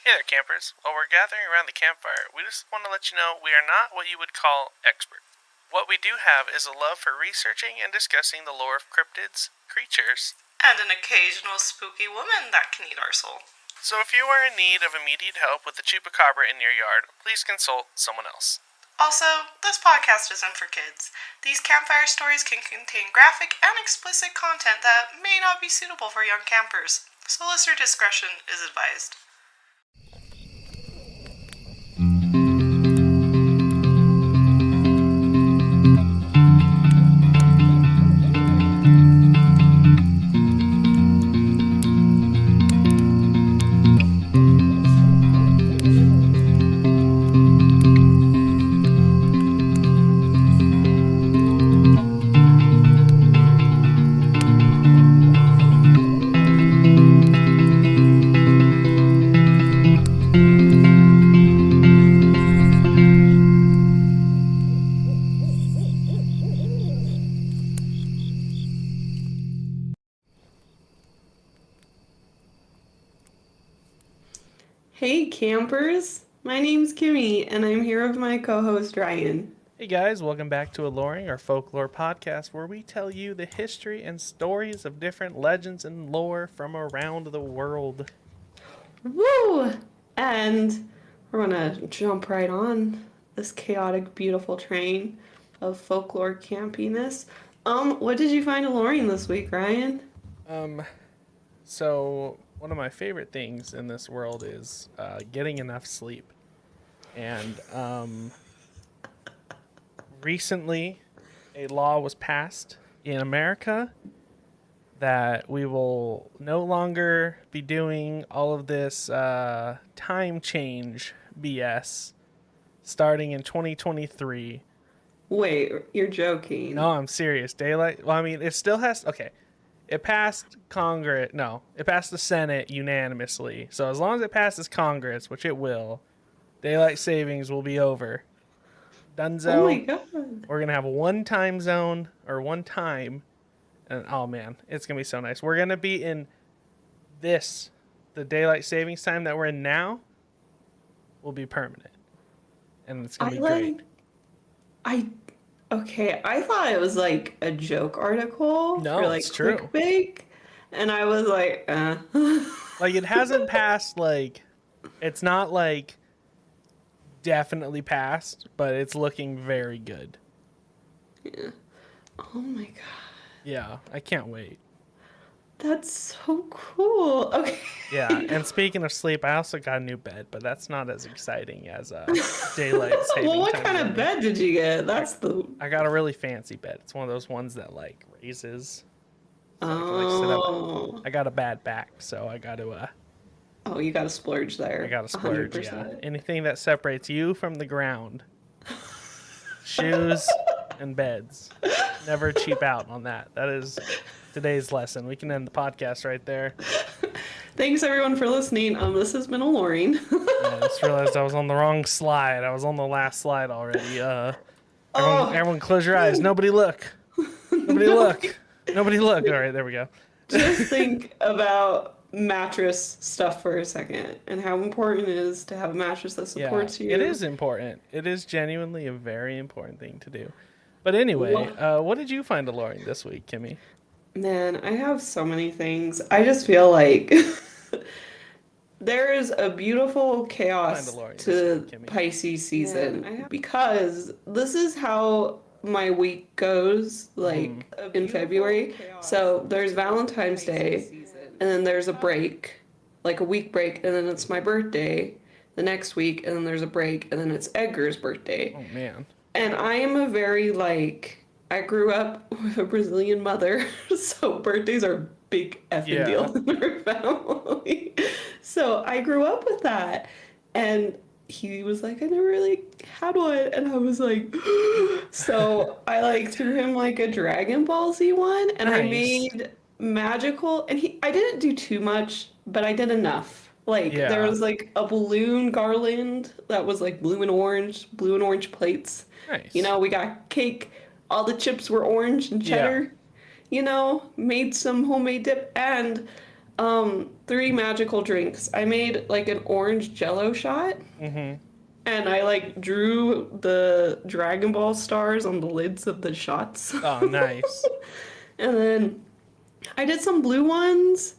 Hey there, campers. While we're gathering around the campfire, we just want to let you know we are not what you would call experts. What we do have is a love for researching and discussing the lore of cryptids, creatures, and an occasional spooky woman that can eat our soul. So if you are in need of immediate help with the chupacabra in your yard, please consult someone else. Also, this podcast isn't for kids. These campfire stories can contain graphic and explicit content that may not be suitable for young campers, so listener discretion is advised. Hey campers, my name's Kimmy and I'm here with my co-host Ryan. Hey guys, welcome back to Aloreing, our folklore podcast where we tell you the history and stories of different legends and lore from around the world. Woo! And we're gonna jump right on this chaotic, beautiful train of folklore campiness. What did you find alluring this week, Ryan? So one of my favorite things in this world is getting enough sleep. And recently a law was passed in America that we will no longer be doing all of this time change BS starting in 2023. Wait, you're joking. No, I'm serious. Daylight, well, I mean, it still has, okay. It passed Congress, no, it passed the Senate unanimously. So as long as it passes Congress, which it will, daylight savings will be over. Dunzo. Oh my god. We're going to have one time zone, or one time. And oh man, it's going to be so nice. We're going to be in this, the daylight savings time that we're in now, will be permanent. And it's going to be great. Okay, I thought it was like a joke article No, for like it's true. clickbait, and I was like, Like, it hasn't passed, like, it's not like definitely passed, but it's looking very good. Yeah. Oh my god. Yeah, I can't wait. That's so cool. Okay. Yeah, and speaking of sleep, I also got a new bed, but that's not as exciting as daylight saving Well, what time kind of bed did you get? I got a really fancy bed. It's one of those ones that like raises. So I can, Oh. sit up. I got a bad back, so I got to Oh, you got to splurge there. I got to splurge. 100%. Yeah, anything that separates you from the ground. Shoes and beds. Never cheap out on that. That is today's lesson. We can end the podcast right there. Thanks everyone for listening. This has been Aloreing. I just realized I was on the wrong slide. I was on the last slide already. Everyone close your eyes. Nobody look. Nobody look. Nobody look. All right, there we go. Just think about mattress stuff for a second and how important it is to have a mattress that supports you. It is important. It is genuinely a very important thing to do. But anyway, what did you find alluring this week, Kimmy? Man, I have so many things. I just feel like there is a beautiful chaos to Pisces season because this is how my week goes, like in February. So there's Valentine's Day, and then there's a break, like a week break, and then it's my birthday the next week, and then there's a break, and then it's Edgar's birthday. Oh, man. And I am a very, I grew up with a Brazilian mother, so birthdays are a big effing deal in our family. So I grew up with that. And he was like, I never really had one. And I was like, so I threw him a Dragon Ball Z one. And I made magical. And I didn't do too much, but I did enough. There was a balloon garland that was blue and orange plates. Nice. We got cake. All the chips were orange and cheddar. Made some homemade dip. And 3 magical drinks. I made like an orange jello shot. Mm-hmm. And I like drew the Dragon Ball stars on the lids of the shots. Oh, nice. And then I did some blue ones.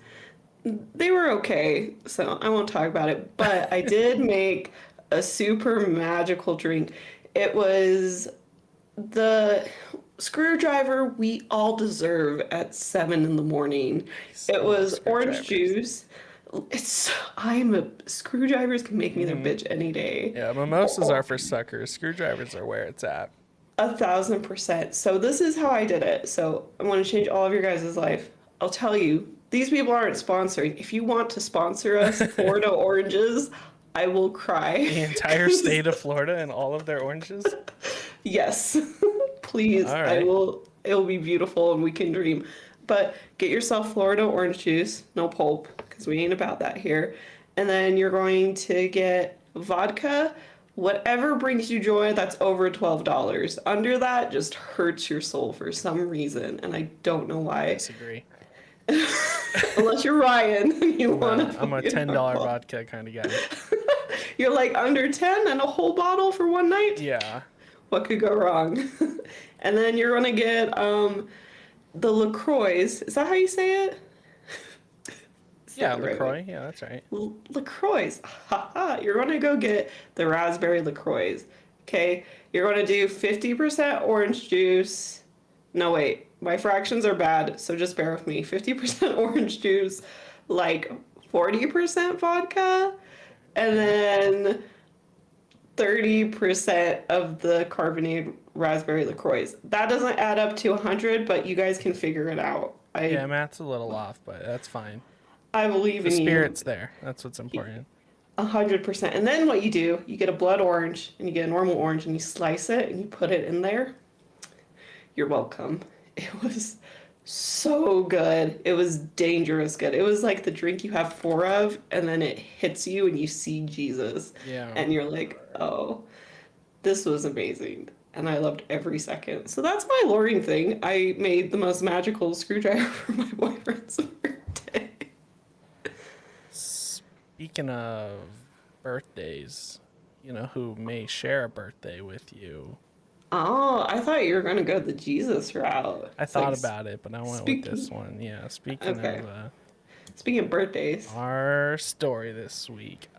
They were okay, so I won't talk about it. But I did make a super magical drink. It was the screwdriver we all deserve at 7 in the morning. It was orange juice. Screwdrivers can make me their bitch any day. Yeah, mimosas are for suckers. Screwdrivers are where it's at. 1,000%. So this is how I did it. So I want to change all of your guys' life. I'll tell you, these people aren't sponsoring. If you want to sponsor us, Florida oranges, I will cry. The entire state of Florida and all of their oranges? Yes. Please. All right. It'll be beautiful and we can dream. But get yourself Florida orange juice, no pulp, because we ain't about that here. And then you're going to get vodka, whatever brings you joy that's over $12. Under that just hurts your soul for some reason, and I don't know why. I disagree. Unless you're Ryan and you want to. I'm a $10 vodka kind of guy. You're like under 10 and a whole bottle for one night? Yeah. What could go wrong? And then you're going to get the LaCroix. Is that how you say it? Yeah, LaCroix. Yeah, that's right. LaCroix. Haha. You're going to go get the raspberry LaCroix. Okay? You're going to do 50% orange juice. No, wait. My fractions are bad, so just bear with me. 50% orange juice, like 40% vodka, and then 30% of the carbonated raspberry LaCroix. That doesn't add up to 100, but you guys can figure it out. Yeah, Matt's a little off, but that's fine. I believe in you. The spirit's there. That's what's important. 100%. And then what you do, you get a blood orange and you get a normal orange and you slice it and you put it in there. You're welcome. It was so good. It was dangerous good. It was like the drink you have 4 of and then it hits you and you see Jesus. Yeah. And you're like, oh, this was amazing. And I loved every second. So that's my Aloreing thing. I made the most magical screwdriver for my boyfriend's birthday. Speaking of birthdays, you know who may share a birthday with you? Oh, I thought you were going to go the Jesus route. I thought about it, but I went with this one. Yeah, speaking Okay. of Speaking of birthdays. our story this week,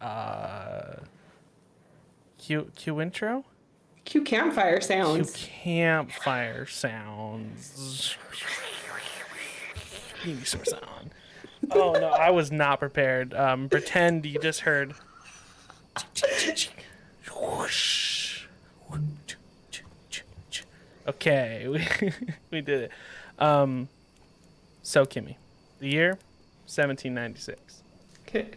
cue intro? Cue campfire sounds. Cue campfire sounds. Give me some sound. Oh no, I was not prepared. Pretend you just heard. Whoosh. Okay, we did it. So Kimmy, the year 1796. Okay.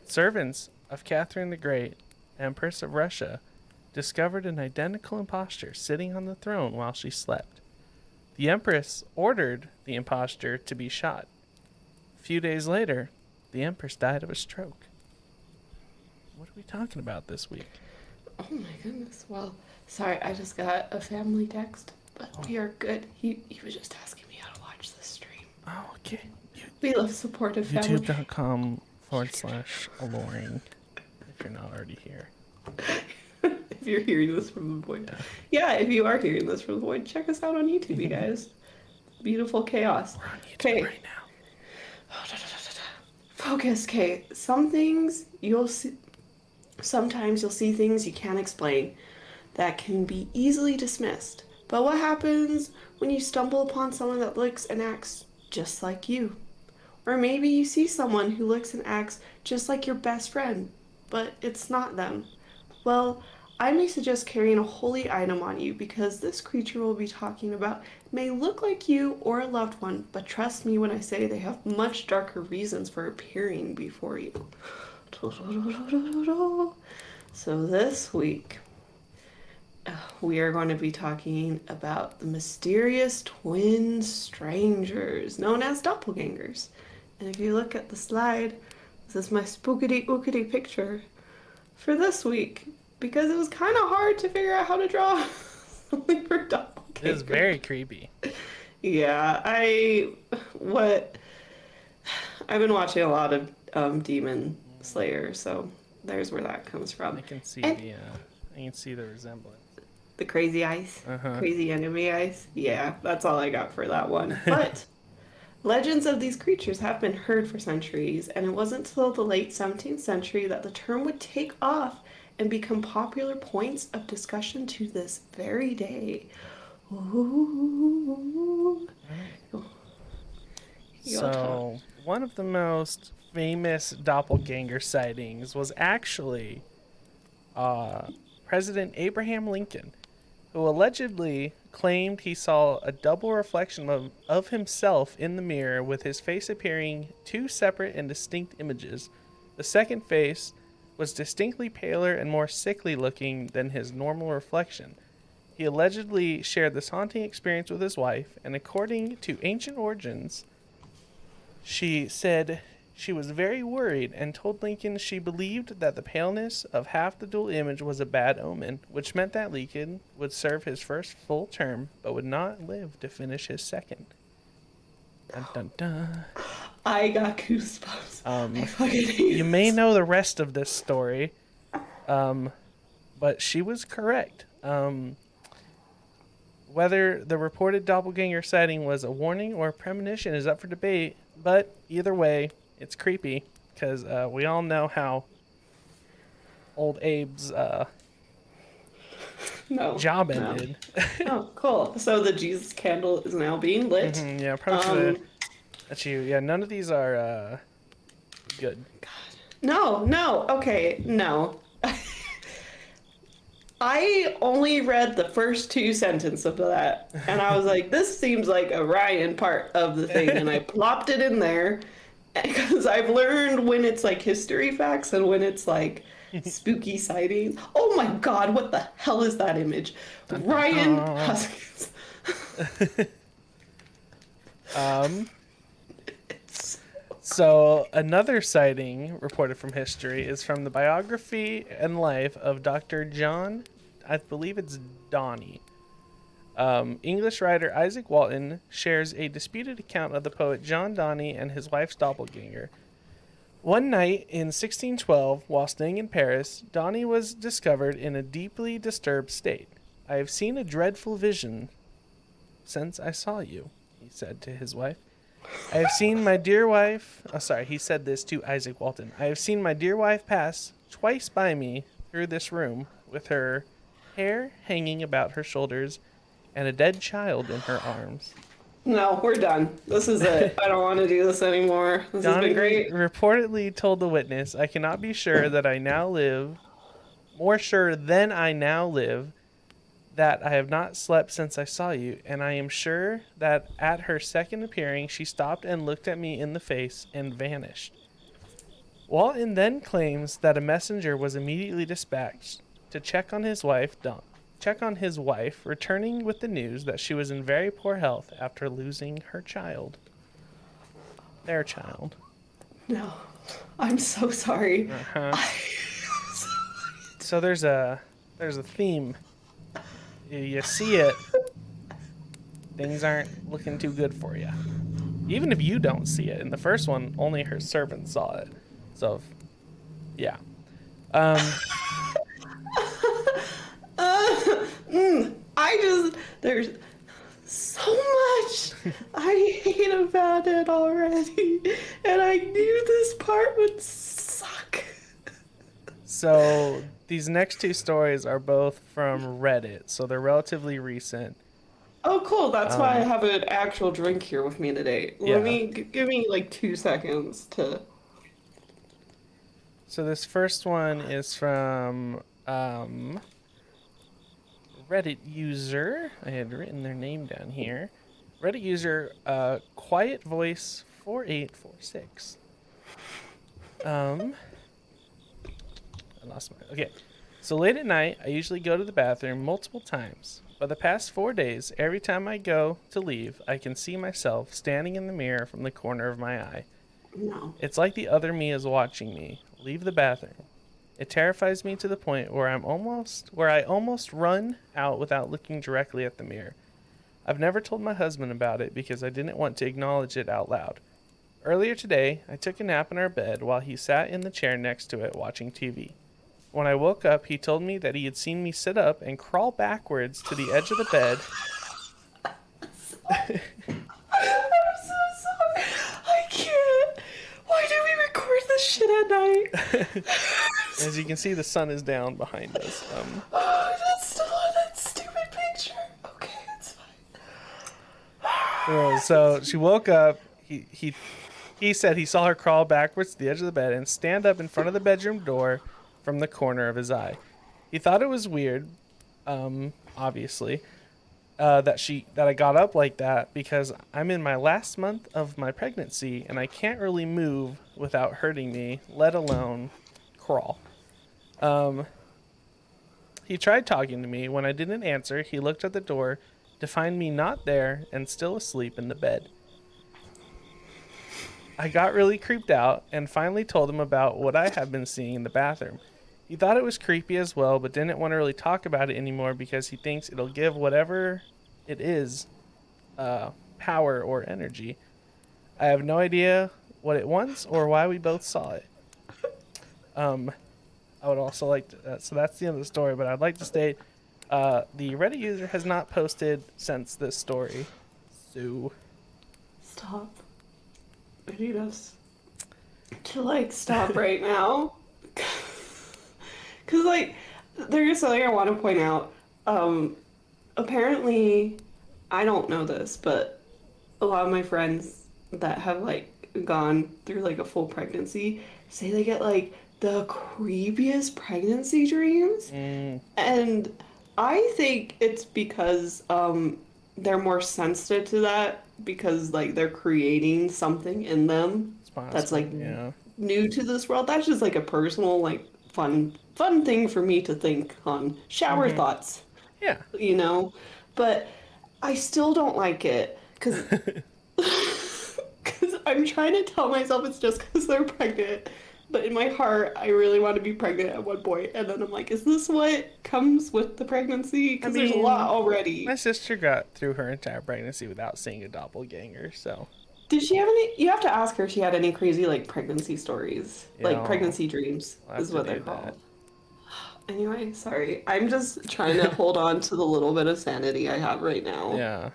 Servants of Catherine the Great, Empress of Russia, discovered an identical impostor sitting on the throne while she slept. The Empress ordered the impostor to be shot. A few days later, the Empress died of a stroke. What are we talking about this week? Oh my goodness. Well, sorry, I just got a family text, but we are good. He was just asking me how to watch the stream. Oh, okay. We love supportive family. YouTube.com/Aloreing if you're not already here. If you're hearing this from the void. Yeah, if you are hearing this from the void, check us out on YouTube, you guys. Beautiful chaos. We're on YouTube Okay. right now. Focus, okay. Sometimes you'll see things you can't explain that can be easily dismissed. But what happens when you stumble upon someone that looks and acts just like you? Or maybe you see someone who looks and acts just like your best friend, but it's not them. Well, I may suggest carrying a holy item on you because this creature we'll be talking about may look like you or a loved one, but trust me when I say they have much darker reasons for appearing before you. So this week, we are going to be talking about the mysterious twin strangers known as doppelgangers. And if you look at the slide, this is my spookity ookity picture for this week because it was kind of hard to figure out how to draw something for doppelgangers. It is very creepy. Yeah, I've been watching a lot of demon slayer. So there's where that comes from. I can see And the resemblance. the crazy eyes, Uh-huh. crazy enemy eyes. Yeah, that's all I got for that one. But legends of these creatures have been heard for centuries, and it wasn't until the late 17th century that the term would take off and become popular points of discussion to this very day. Ooh. So, one of the most famous doppelganger sightings was actually President Abraham Lincoln, who allegedly claimed he saw a double reflection of himself in the mirror, with his face appearing two separate and distinct images. The second face was distinctly paler and more sickly looking than his normal reflection. He allegedly shared this haunting experience with his wife, and according to ancient origins, she said she was very worried and told Lincoln she believed that the paleness of half the dual image was a bad omen, which meant that Lincoln would serve his first full term but would not live to finish his second. Dun, dun, dun. I got goosebumps. I fucking hate You may know the rest of this story, but she was correct. Whether the reported doppelganger sighting was a warning or a premonition is up for debate, but either way, it's creepy, because we all know how old Abe's job ended. Oh, cool. So the Jesus candle is now being lit. Yeah, probably that's you. Yeah, none of these are good. No. Okay, no. I only read the first two sentences of that, and I was like, this seems like a Ryan part of the thing, and I plopped it in there, because I've learned when it's like history facts and when it's like spooky sightings. Oh my god, what the hell is that image? Ryan Huskins. So another sighting reported from history is from the biography and life of Dr. John, I believe it's Donnie. English writer Isaac Walton shares a disputed account of the poet John Donnie and his wife's doppelganger. One night in 1612, while staying in Paris, Donnie was discovered in a deeply disturbed state. "I have seen a dreadful vision since I saw you," he said to his wife. "I have seen my dear wife..." Oh, sorry, he said this to Isaac Walton. "I have seen my dear wife pass twice by me through this room with her hair hanging about her shoulders and a dead child in her arms." No, we're done. This is it. I don't want to do this anymore. This has Donnie been great. reportedly told the witness, "I cannot be sure that I now live, more sure than I now live, that I have not slept since I saw you, and I am sure that at her second appearing she stopped and looked at me in the face and vanished." Walton then claims that a messenger was immediately dispatched to check on his wife, returning with the news that she was in very poor health after losing her child. Their child. No, I'm so sorry. So there's a theme. You see it. Things aren't looking too good for you. Even if you don't see it. In the first one, only her servant saw it. So, yeah. There's so much I hate about it already, and I knew this part would suck. So these next two stories are both from Reddit, so they're relatively recent. Oh, cool. That's why I have an actual drink here with me today. Yeah. Let me give me like 2 seconds to. So this first one is from Reddit user. I had written their name down here. Reddit user Quiet Voice 4846. I lost my. Okay. So late at night, I usually go to the bathroom multiple times. For the past 4 days, every time I go to leave, I can see myself standing in the mirror from the corner of my eye. No. It's like the other me is watching me leave the bathroom. It terrifies me to the point where I almost run out without looking directly at the mirror. I've never told my husband about it because I didn't want to acknowledge it out loud. Earlier today, I took a nap in our bed while he sat in the chair next to it watching TV. When I woke up, he told me that he had seen me sit up and crawl backwards to the edge of the bed. I'm so sorry. I can't. Why do we record this shit at night? As you can see, the sun is down behind us. Oh, that's still on that stupid picture. Okay, it's fine. So she woke up. He said he saw her crawl backwards to the edge of the bed and stand up in front of the bedroom door from the corner of his eye. He thought it was weird, obviously, that I got up like that because I'm in my last month of my pregnancy and I can't really move without hurting me, let alone crawl. He tried talking to me. When I didn't answer, he looked at the door to find me not there and still asleep in the bed. I got really creeped out and finally told him about what I had been seeing in the bathroom. He thought it was creepy as well, but didn't want to really talk about it anymore because he thinks it'll give whatever it is power or energy. I have no idea what it wants or why we both saw it. I would also like to, so that's the end of the story, but I'd like to state the Reddit user has not posted since this story. So Stop. I need us to stop right now. Cause there's something I want to point out. Apparently, I don't know this, but a lot of my friends that have gone through a full pregnancy say they get the creepiest pregnancy dreams. And I think it's because they're more sensitive to that because they're creating something in them that's new to this world. That's just a personal fun thing for me to think on. Shower thoughts. Yeah. But I still don't like it because I'm trying to tell myself it's just because they're pregnant. But in my heart, I really want to be pregnant at one point. And then I'm like, is this what comes with the pregnancy? Because there's a lot already. My sister got through her entire pregnancy without seeing a doppelganger, so. Did she have any? You have to ask her if she had any crazy pregnancy stories. Pregnancy dreams is what they're called. Anyway, sorry. I'm just trying to hold on to the little bit of sanity I have right now. Yeah.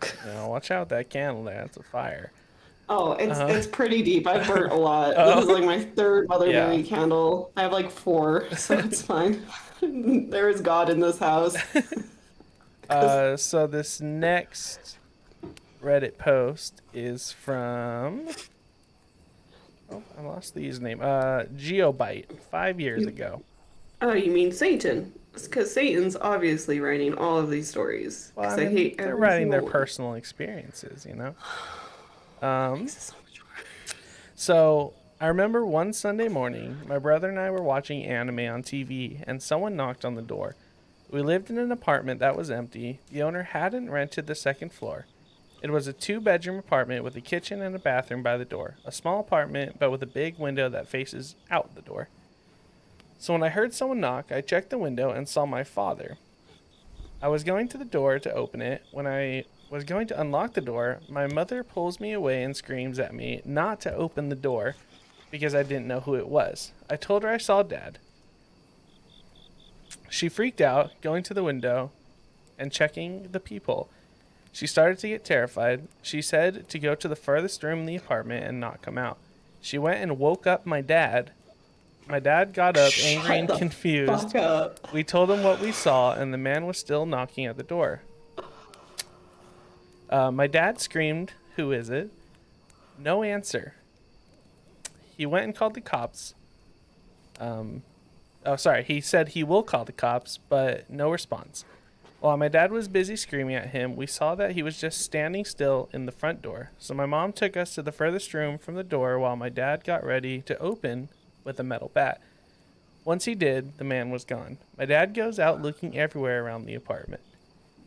Watch out, that candle there. It's a fire. Oh, it's pretty deep. I've burnt a lot. This is my third Mother Mary candle. I have 4, so it's fine. There is God in this house. So this next Reddit post is from... Oh, I lost the username. Geobite, 5 years ago. Oh, you mean Satan? It's because Satan's obviously writing all of these stories. Well, I hate they're writing their personal experiences, So I remember one Sunday morning, my brother and I were watching anime on TV, and someone knocked on the door. We lived in an apartment that was empty. The owner hadn't rented the second floor. It was a 2-bedroom apartment with a kitchen and a bathroom by the door. A small apartment, but with a big window that faces out the door. So when I heard someone knock, I checked the window and saw my father. I was going to the door to open it. When I was going to unlock the door, my mother pulls me away and screams at me not to open the door because I didn't know who it was. I told her I saw Dad. She freaked out, going to the window and checking the peephole. She started to get terrified. She said to go to the furthest room in the apartment and not come out. She went and woke up my dad. My dad got up, angry and confused. We told him what we saw, and the man was still knocking at the door. My dad screamed, "Who is it?" No answer. He went and called the cops. He said he will call the cops, but no response. While my dad was busy screaming at him, we saw that he was just standing still in the front door. So my mom took us to the furthest room from the door while my dad got ready to open with a metal bat. Once he did, the man was gone. My dad goes out looking everywhere around the apartment.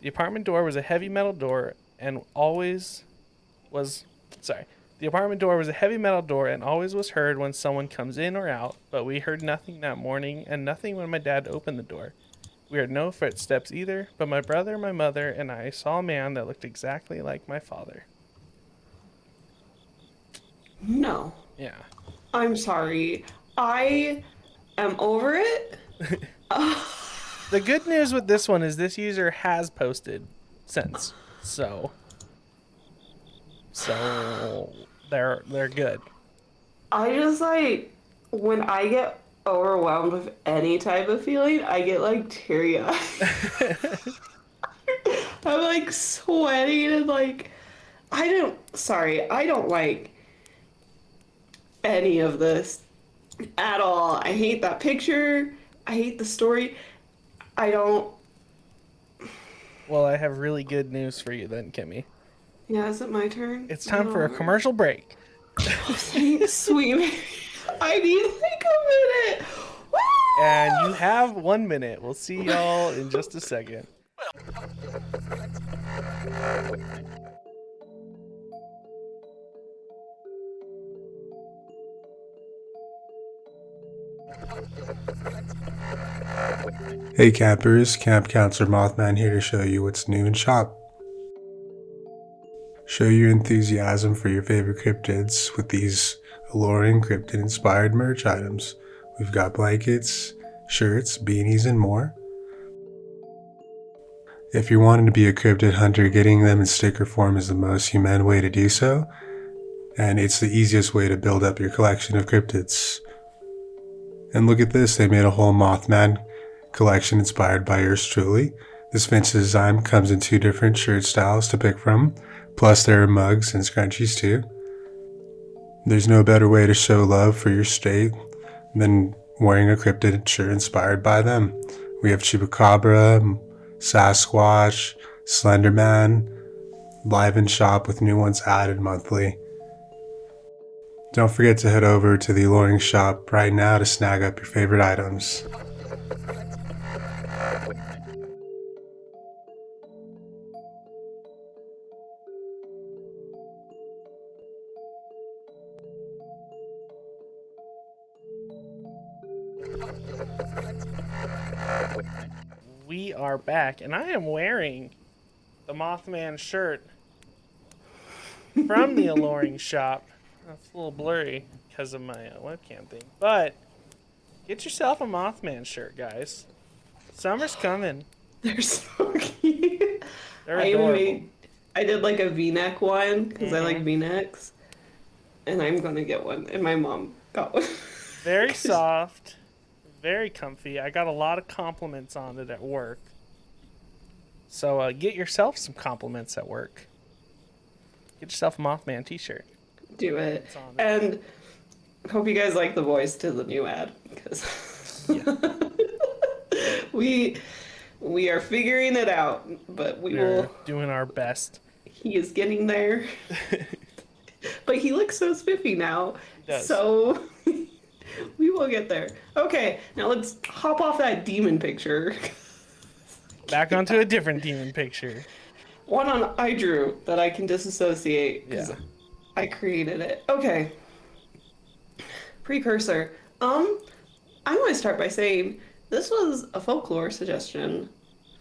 The apartment door was a heavy metal door and always was heard when someone comes in or out, but we heard nothing that morning and nothing when my dad opened the door. We heard no footsteps either, but my brother, my mother, and I saw a man that looked exactly like my father. No. Yeah. I'm sorry. I am over it. The good news with this one is this user has posted since. So they're good. I just like when I get overwhelmed with any type of feeling, I get like teary eyed. I'm like sweating and like I don't like any of this at all. I hate that picture. I hate the story. I don't. Well, I have really good news for you then, Kimmy. Yeah, is it my turn? It's time for a commercial break. Oh, thanks, sweet. I need like a minute. Woo! And you have 1 minute. We'll see y'all in just a second. Hey campers, Camp Counselor Mothman here to show you what's new in shop. Show your enthusiasm for your favorite cryptids with these Aloreing cryptid inspired merch items. We've got blankets, shirts, beanies, and more. If you're wanting to be a cryptid hunter, getting them in sticker form is the most humane way to do so, and it's the easiest way to build up your collection of cryptids. And look at this, they made a whole Mothman collection inspired by yours truly. This vintage design comes in 2 different shirt styles to pick from, plus there are mugs and scrunchies too. There's no better way to show love for your state than wearing a cryptid shirt inspired by them. We have Chupacabra, Sasquatch, Slenderman, live in shop with new ones added monthly. Don't forget to head over to the Aloreing shop right now to snag up your favorite items. We are back, and I am wearing the Mothman shirt from the Aloreing shop. That's a little blurry because of my webcam thing, but get yourself a Mothman shirt, guys. Summer's coming. They're so cute. They're adorable. I did like a V-neck one because I like V-necks, and I'm gonna get one. And my mom got one. Very soft, very comfy. I got a lot of compliments on it at work. So get yourself some compliments at work. Get yourself a Mothman t-shirt. Do it. And hope you guys like the voice to the new ad because we are figuring it out, but we're doing our best. He is getting there. But he looks so spiffy now. He does. So we will get there. Okay, now let's hop off that demon picture. Back onto a different demon picture. One I drew that I can disassociate because I created it. Okay. Precursor. I'm going to start by saying this was a folklore suggestion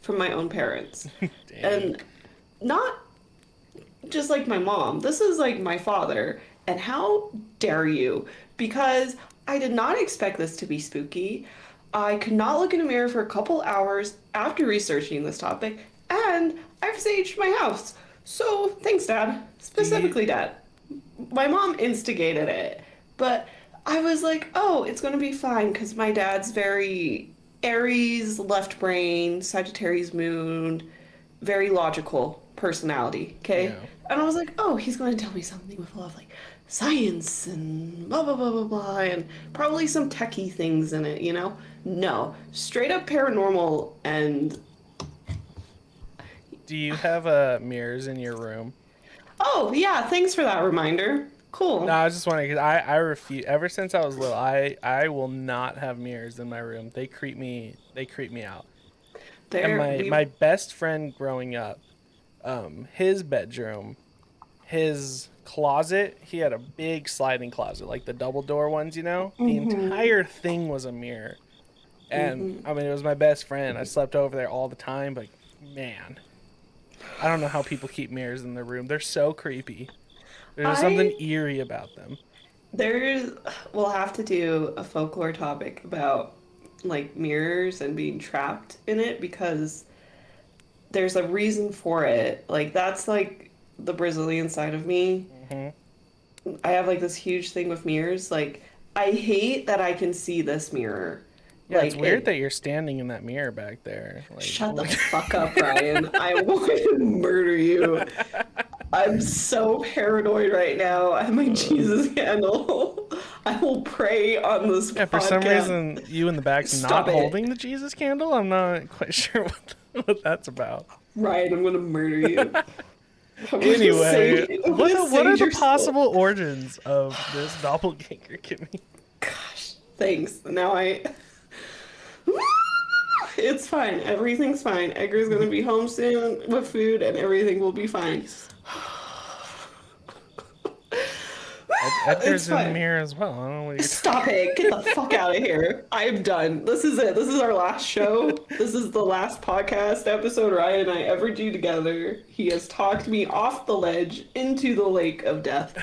from my own parents. And not just like my mom. This is like my father. And how dare you? Because I did not expect this to be spooky. I could not look in a mirror for a couple hours after researching this topic. And I've saged my house. So thanks, Dad. Specifically, Dad. My mom instigated it. But I was like, oh, it's going to be fine because my dad's very Aries, left brain, Sagittarius moon, very logical personality, okay? Yeah. And I was like, oh, he's going to tell me something with a lot of like science and blah, blah, blah, blah, blah, and probably some techie things in it, you know? No, straight up paranormal. And do you have mirrors in your room? Oh, yeah, thanks for that reminder. Cool. No, I was just wondering because I refuse. Ever since I was little, I will not have mirrors in my room. They creep me out. And my best friend growing up, his bedroom, his closet, he had a big sliding closet, like the double door ones, you know? Mm-hmm. The entire thing was a mirror. And I mean, it was my best friend. I slept over there all the time, but man, I don't know how people keep mirrors in their room. They're so creepy. There's something eerie about them. We'll have to do a folklore topic about like mirrors and being trapped in it because there's a reason for it. Like that's like the Brazilian side of me. I have like this huge thing with mirrors. Like I hate that I can see this mirror. Yeah, like it's weird that you're standing in that mirror back there. Like, shut the fuck up, Ryan. I want to murder you. I'm so paranoid right now. I have my Jesus candle. I will pray on this yeah, podcast. for some reason, you in the back's Stop not it. holding the Jesus candle. I'm not quite sure what that's about. Ryan, I'm gonna murder you. Anyway, what are the your possible origins of this doppelganger, Kimmy? Gosh, thanks. Now it's fine. Everything's fine. Edgar's gonna be home soon with food, and everything will be fine. Edgar's in the mirror as well. I don't know what you're Stop it. Get the fuck out of here. I'm done. This is it. This is our last show. This is the last podcast episode Ryan and I ever do together. He has talked me off the ledge into the lake of death.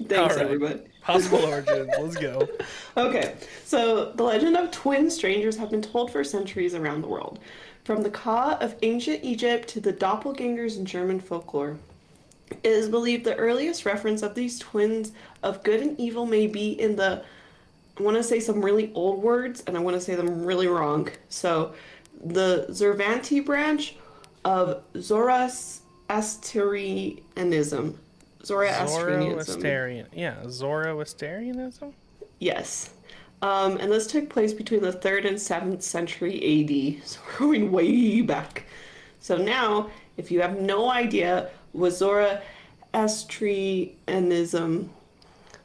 Thanks, everybody. Possible origins. Let's go. Okay, so the legend of twin strangers have been told for centuries around the world. From the Ka of ancient Egypt to the doppelgangers in German folklore. It is believed the earliest reference of these twins of good and evil may be in the, I want to say some really old words, and I want to say them really wrong. So, the Zervanti branch of Zoroastrianism. Zoroastrianism. Yeah, Zoroastrianism? Yes. And this took place between the 3rd and 7th century AD. So we're going way back. So now, if you have no idea what Zoroastrianism,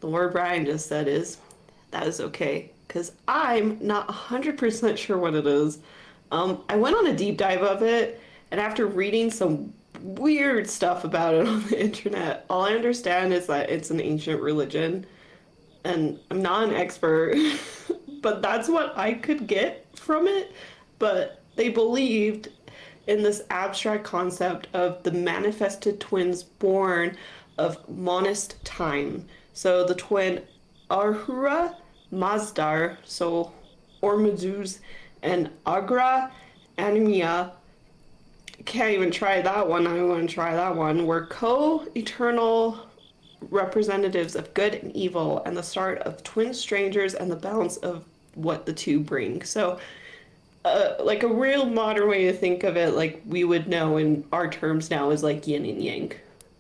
the word Brian just said that is okay. Because I'm not 100% sure what it is. I went on a deep dive of it, and after reading some weird stuff about it on the internet, all I understand is that it's an ancient religion. And I'm not an expert, but that's what I could get from it. But they believed in this abstract concept of the manifested twins born of monist time. So the twin Ahura Mazdar, so Ormuzd, and Agra Anemia, can't even try that one, I want to try that one, were co-eternal representatives of good and evil and the start of twin strangers and the balance of what the two bring. So like a real modern way to think of it, like we would know in our terms now, is like yin and yang.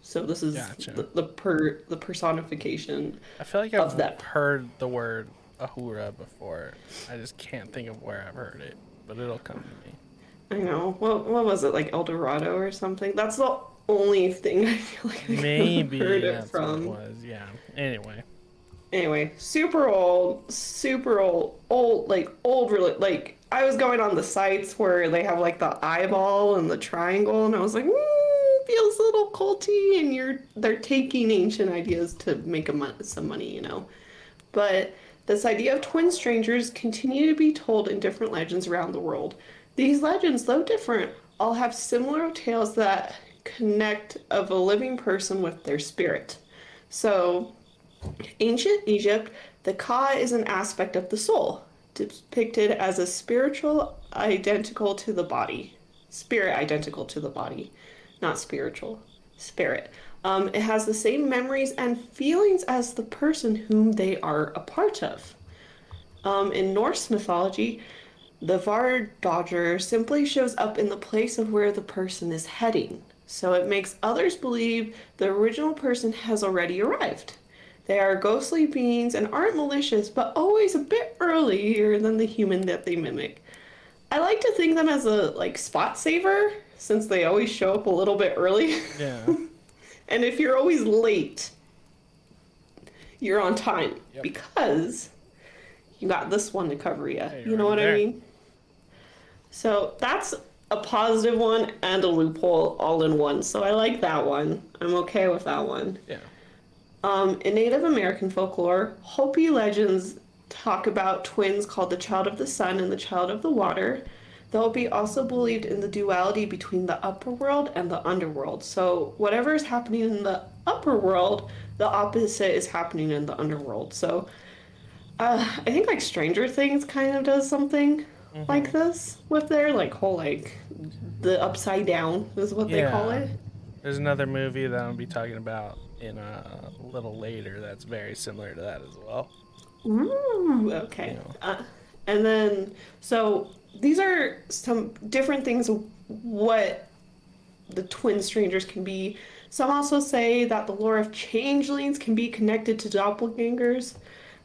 So this is Gotcha. the personification. I feel like of I've that. heard the word Ahura before. I just can't think of where I've heard it, but it'll come to me. I know. What was it, like El Dorado or something? That's the only thing I feel like I Maybe heard it that's from. what it was. Yeah. Anyway, super old, like like I was going on the sites where they have like the eyeball and the triangle, and I was like, feels a little culty, and they're taking ancient ideas to make some money, you know. But this idea of twin strangers continue to be told in different legends around the world. These legends, though different, all have similar tales that connect of a living person with their spirit. So, ancient Egypt, the Ka is an aspect of the soul, depicted as a spiritual identical to the body. Spirit identical to the body, not spiritual. Spirit. It has the same memories and feelings as the person whom they are a part of. In Norse mythology, the Vardodger simply shows up in the place of where the person is heading. So it makes others believe the original person has already arrived. They are ghostly beings and aren't malicious, but always a bit earlier than the human that they mimic. I like to think them as a spot saver, since they always show up a little bit early. Yeah. And if you're always late, you're on time. Yep. Because you got this one to cover you. Hey, You know what there. I mean? So that's a positive one and a loophole all in one. So I like that one. I'm okay with that one. Yeah. In Native American folklore, Hopi legends talk about twins called the child of the sun and the child of the water. The Hopi also believed in the duality between the upper world and the underworld. So whatever is happening in the upper world, the opposite is happening in the underworld. So I think like Stranger Things kind of does something like this with their like whole like the upside down is what they call Yeah. it. There's another movie that I'll be talking about in a little later that's very similar to that as well. Ooh, okay. You know. And then, so these are some different things of what the twin strangers can be. Some also say that the lore of changelings can be connected to doppelgangers,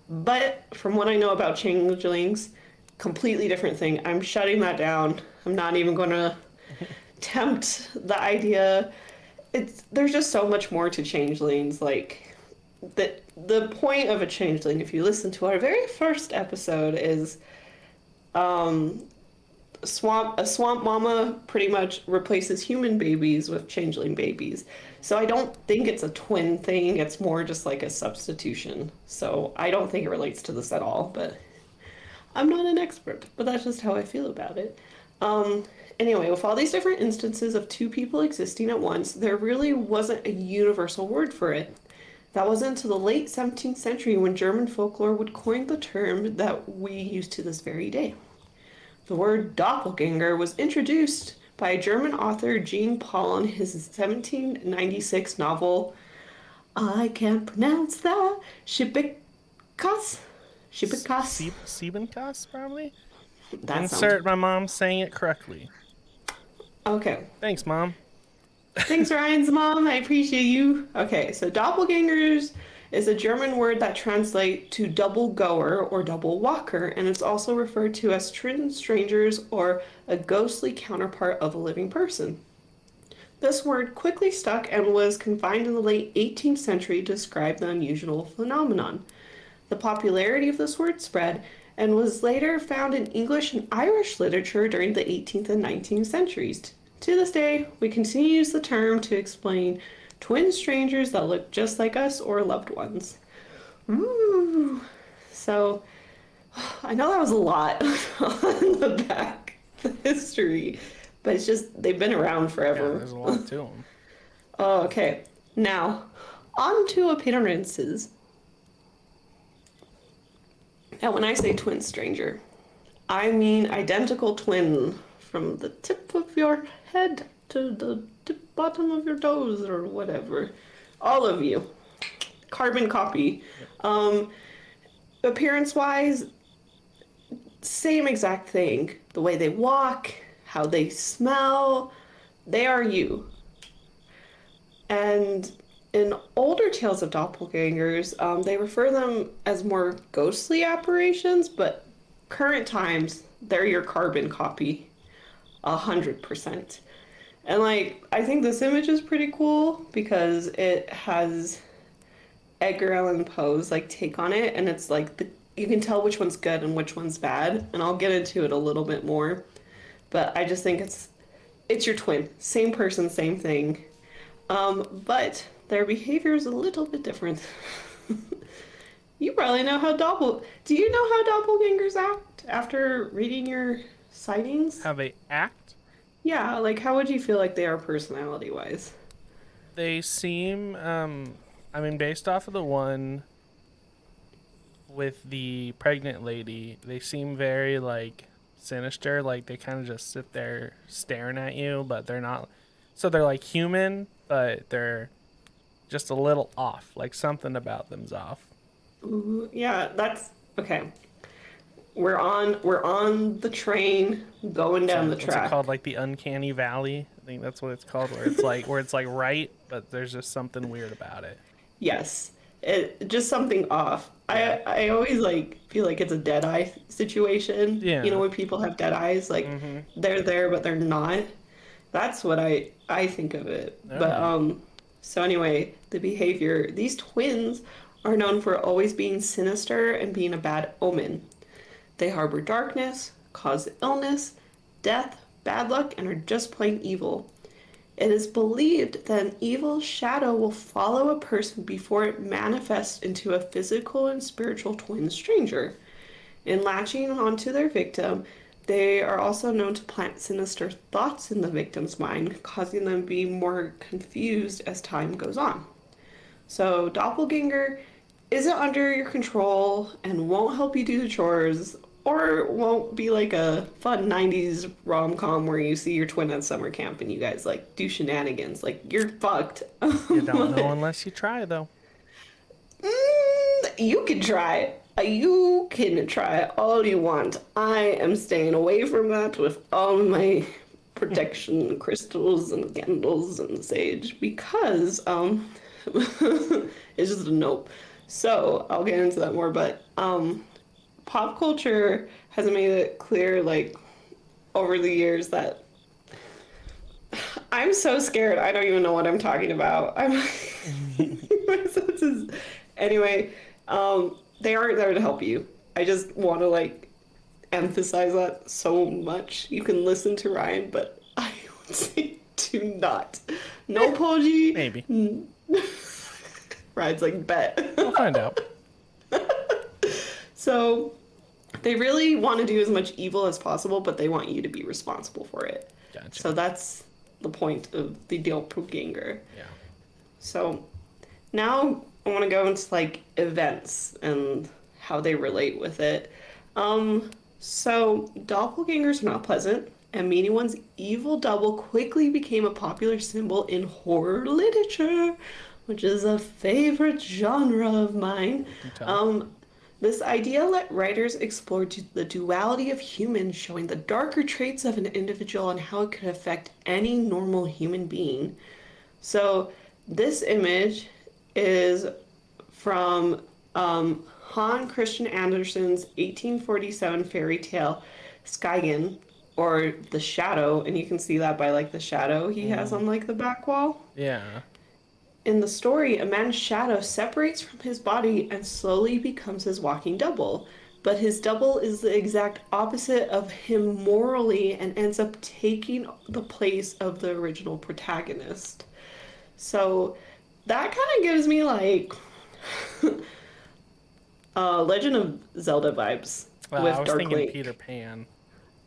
but from what I know about changelings, completely different thing. I'm shutting that down. I'm not even going to tempt the idea. There's just so much more to changelings. Like the point of a changeling, if you listen to our very first episode, is a swamp mama pretty much replaces human babies with changeling babies. So I don't think it's a twin thing. It's more just like a substitution. So I don't think it relates to this at all, but I'm not an expert, but that's just how I feel about it. Anyway, with all these different instances of two people existing at once, there really wasn't a universal word for it. That wasn't until the late 17th century when German folklore would coin the term that we use to this very day. The word doppelganger was introduced by German author Jean Paul in his 1796 novel, I can't pronounce that, Schippekas? Siebenkas, probably? That Insert sounds... my mom saying it correctly. Okay. Thanks, Mom. Thanks, Ryan's mom. I appreciate you. Okay, so doppelgangers is a German word that translates to double goer or double walker, and it's also referred to as twin strangers or a ghostly counterpart of a living person. This word quickly stuck and was confined in the late 18th century to describe the unusual phenomenon. The popularity of this word spread and was later found in English and Irish literature during the 18th and 19th centuries. To this day, we continue to use the term to explain twin strangers that look just like us or loved ones. Ooh. So, I know that was a lot on the back history, but it's just, they've been around Yeah, forever. there's a lot to them. Oh, okay. Now, on to appearances. Now, when I say twin stranger, I mean identical twin from the tip of your head to the bottom of your toes or whatever. All of you. Carbon copy. Appearance-wise, same exact thing. The way they walk, how they smell, they are you. And in older tales of doppelgangers, they refer them as more ghostly apparitions, but current times, they're your carbon copy. 100%. And like, I think this image is pretty cool because it has Edgar Allan Poe's like take on it, and it's like you can tell which one's good and which one's bad, and I'll get into it a little bit more. But I just think it's your twin, same person, same thing, but their behavior is a little bit different. You probably know how do you know how doppelgangers act after reading your sightings? How they act? Yeah, like how would you feel like they are personality-wise? They seem, I mean, based off of the one with the pregnant lady, they seem very, like, sinister. Like, they kind of just sit there staring at you, but they're not. So they're, like, human, but they're just a little off. Like, something about them's off. Ooh, yeah, that's... Okay. We're on the train going down the track. What's it called? Like the uncanny valley? I think that's what it's called, where it's like right, but there's just something weird about it. Yes. Just something off. I always like feel like it's a dead eye situation. Yeah. You know, when people have dead eyes, like they're there but they're not. That's what I think of it. Okay. But so anyway, the behavior, these twins are known for always being sinister and being a bad omen. They harbor darkness, cause illness, death, bad luck, and are just plain evil. It is believed that an evil shadow will follow a person before it manifests into a physical and spiritual twin stranger. In latching onto their victim, they are also known to plant sinister thoughts in the victim's mind, causing them to be more confused as time goes on. So Doppelganger isn't under your control and won't help you do the chores, or won't be like a fun 90s rom-com where you see your twin at summer camp and you guys like do shenanigans. Like, you're fucked. You don't know unless you try, though. You can try. You can try all you want. I am staying away from that with all my protection crystals and candles and sage because it's just a nope. So I'll get into that more, but pop culture has made it clear, like, over the years that I'm so scared. I don't even know what I'm talking about. My senses. Anyway, they aren't there to help you. I just want to, like, emphasize that so much. You can listen to Ryan, but I would say do not. No Poji. Maybe. Ryan's like, bet. We'll find out. So they really want to do as much evil as possible, but they want you to be responsible for it. Gotcha. So that's the point of the Doppelganger. Yeah. So now I want to go into like events and how they relate with it. So doppelgangers are not pleasant, and meeting one's evil double quickly became a popular symbol in horror literature, which is a favorite genre of mine. This idea let writers explore the duality of humans, showing the darker traits of an individual and how it could affect any normal human being. So this image is from Hans Christian Andersen's 1847 fairy tale Skyggen, or The Shadow, and you can see that by like the shadow he has on like the back wall. Yeah. In the story, a man's shadow separates from his body and slowly becomes his walking double. But his double is the exact opposite of him morally and ends up taking the place of the original protagonist. So that kind of gives me like Legend of Zelda vibes with I was Dark thinking Link. Peter Pan.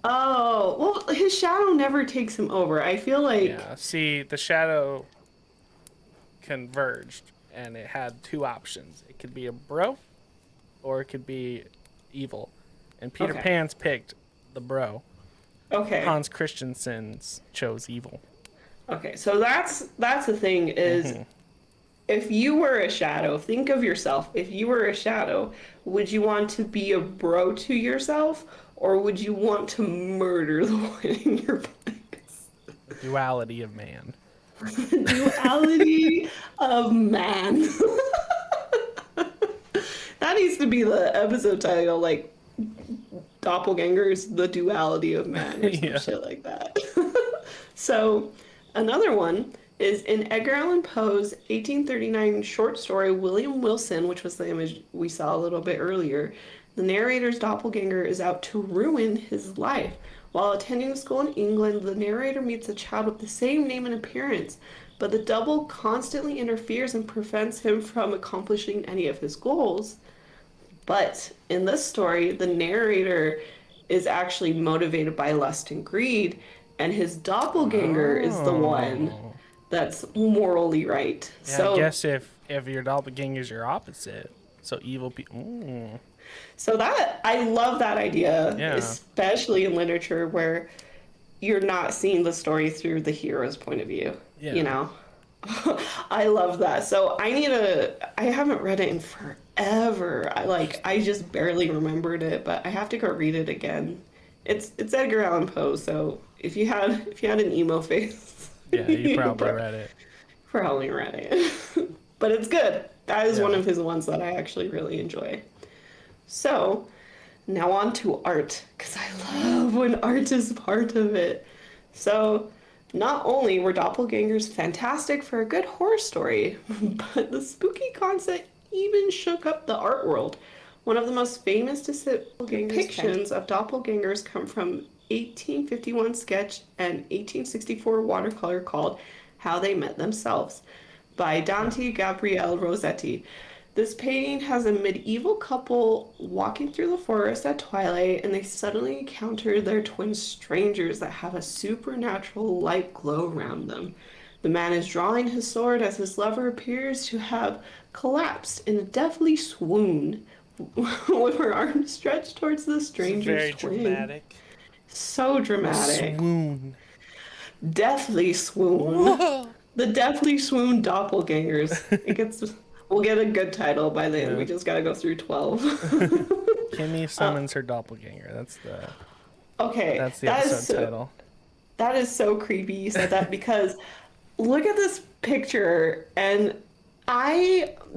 Oh, well, his shadow never takes him over. I feel like... Yeah, see, the shadow converged, and it had two options. It could be a bro, or it could be evil. And Peter Okay. Pan's picked the bro. Okay. Hans Christensen's chose evil. Okay, so that's the thing is, if you were a shadow, think of yourself. If you were a shadow, would you want to be a bro to yourself, or would you want to murder the one in your place? The duality of man. Duality of man. That needs to be the episode title, like Doppelgangers, the duality of man, or some Yeah. shit like that. So another one is in Edgar Allan Poe's 1839 short story William Wilson, which was the image we saw a little bit earlier. The narrator's doppelganger is out to ruin his life. While attending school in England, the narrator meets a child with the same name and appearance, but the double constantly interferes and prevents him from accomplishing any of his goals. But in this story, the narrator is actually motivated by lust and greed, and his doppelganger is the one that's morally right. Yeah, So I guess if your doppelganger's your opposite, so evil people. So that, I love that idea, Yeah. especially in literature where you're not seeing the story through the hero's point of view, Yeah. you know? I love that. So I haven't read it in forever. I just barely remembered it, but I have to go read it again. It's Edgar Allan Poe, so if you had an emo face, Yeah, you probably read it. probably read it. But it's good. That is one of his ones that I actually really enjoy. So, now on to art, because I love when art is part of it. So, not only were doppelgangers fantastic for a good horror story, but the spooky concept even shook up the art world. One of the most famous depictions of doppelgangers come from 1851 sketch and 1864 watercolor called How They Met Themselves by Dante Gabriele Rossetti. This painting has a medieval couple walking through the forest at twilight, and they suddenly encounter their twin strangers that have a supernatural light glow around them. The man is drawing his sword as his lover appears to have collapsed in a deathly swoon with her arms stretched towards the stranger's Very twin. dramatic. So dramatic. Swoon. Deathly swoon. The deathly swoon doppelgangers. We'll get a good title by the end. We just gotta go through 12. Kimmy summons her doppelganger. That's the episode title. That is so creepy you said that because look at this picture, and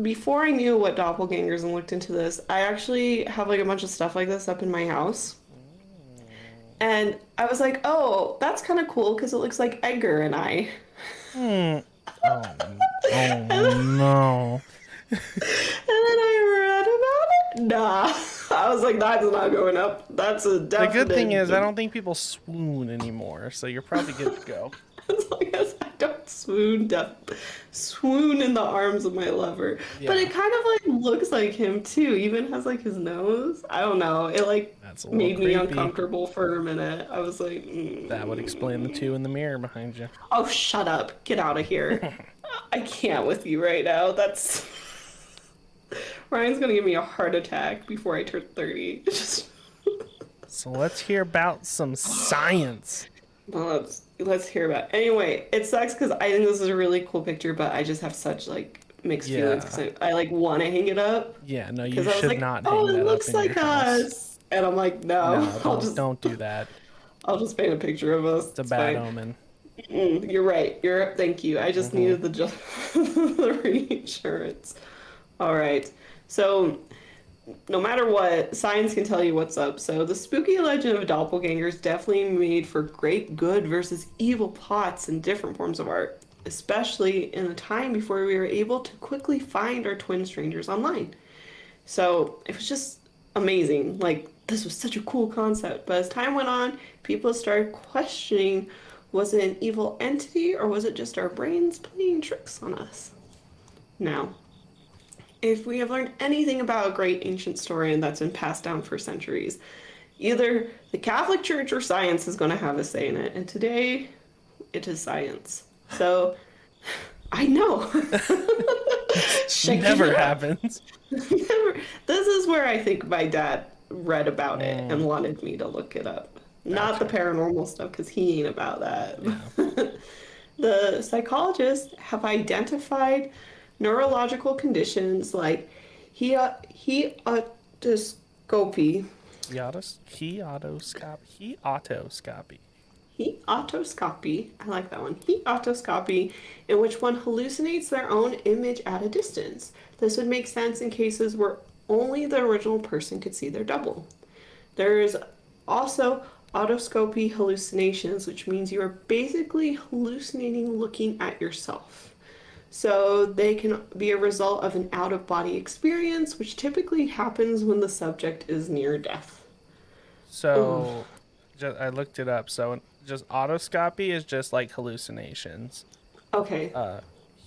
before I knew what doppelgangers and looked into this, I actually have like a bunch of stuff like this up in my house. And I was like, oh, that's kind of cool because it looks like Edgar and I. Oh no. And then I read about it. Nah. I was like, that's not going up. That's a definite. The good thing is, I don't think people swoon anymore, so you're probably good to go. As long as I don't swoon in the arms of my lover. Yeah. But it kind of like looks like him too. Even has like his nose. I don't know. It like made me uncomfortable for a minute. I was like, That would explain the two in the mirror behind you. Oh, shut up. Get out of here. I can't with you right now. That's... Ryan's gonna give me a heart attack before I turn 30. So let's hear about some science. Well, let's hear about it. Anyway, it sucks because I think this is a really cool picture, but I just have such like mixed feelings because I like want to hang it up. Yeah, no, you should not hang that up in your house. Oh, it looks like us. And I'm like, no, don't do that. I'll just paint a picture of us. It's a bad omen. You're right. Thank you. I just needed the reinsurance. All right. So, no matter what, science can tell you what's up. So, the spooky legend of doppelgangers definitely made for great good versus evil plots in different forms of art, especially in a time before we were able to quickly find our twin strangers online. So, it was just amazing. Like, this was such a cool concept. But as time went on, people started questioning, was it an evil entity or was it just our brains playing tricks on us? Now, if we have learned anything about a great ancient story and that's been passed down for centuries, either the Catholic Church or science is going to have a say in it. And today, it is science. So, I know. Never happens. Never. This is where I think my dad read about it and wanted me to look it up. Not the paranormal stuff, because he ain't about that. Yeah. The psychologists have identified neurological conditions like heatoscopy. Heatoscopy, I like that one. Heatoscopy, in which one hallucinates their own image at a distance. This would make sense in cases where only the original person could see their double. There is also autoscopy hallucinations, which means you are basically hallucinating looking at yourself. So they can be a result of an out-of-body experience, which typically happens when the subject is near death. So, I looked it up. So, just autoscopy is just like hallucinations. Okay.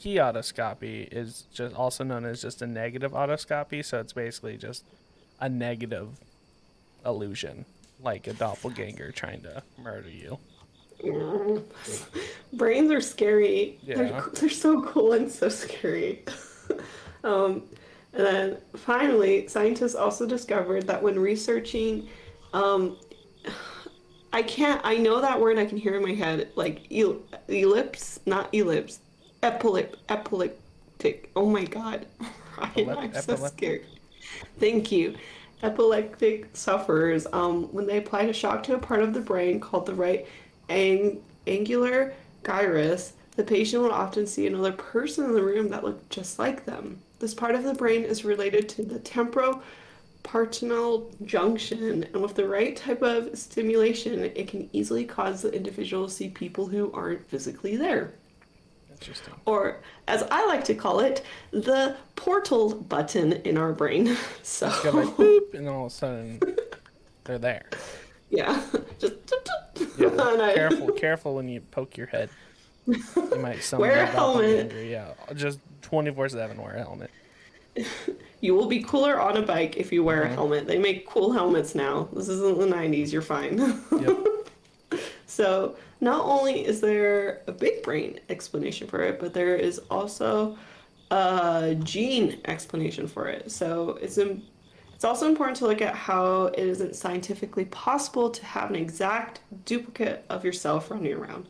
Heatoscopy is just also known as just a negative autoscopy. So it's basically just a negative illusion, like a doppelganger trying to murder you. Brains are scary. Yeah. They're so cool and so scary. And then finally, scientists also discovered that when researching, I know that word, I can hear in my head, like epileptic. Oh my God. Ryan, I'm so scared. Thank you. Epileptic sufferers, when they apply a shock to a part of the brain called the right angular gyrus, the patient will often see another person in the room that looked just like them. This part of the brain is related to the temporoparietal junction, and with the right type of stimulation, it can easily cause the individual to see people who aren't physically there. Interesting. Or, as I like to call it, the portal button in our brain. So it's got like boop, and all of a sudden they're there. Yeah. Just yeah. Careful when you poke your head. You might summon wear a that helmet. doppelganger. Yeah, just 24/7 wear a helmet. You will be cooler on a bike if you wear a helmet. They make cool helmets now. This isn't the 90s. You're fine. Yep. So not only is there a big brain explanation for it, but there is also a gene explanation for it. So it's also important to look at how it isn't scientifically possible to have an exact duplicate of yourself running around.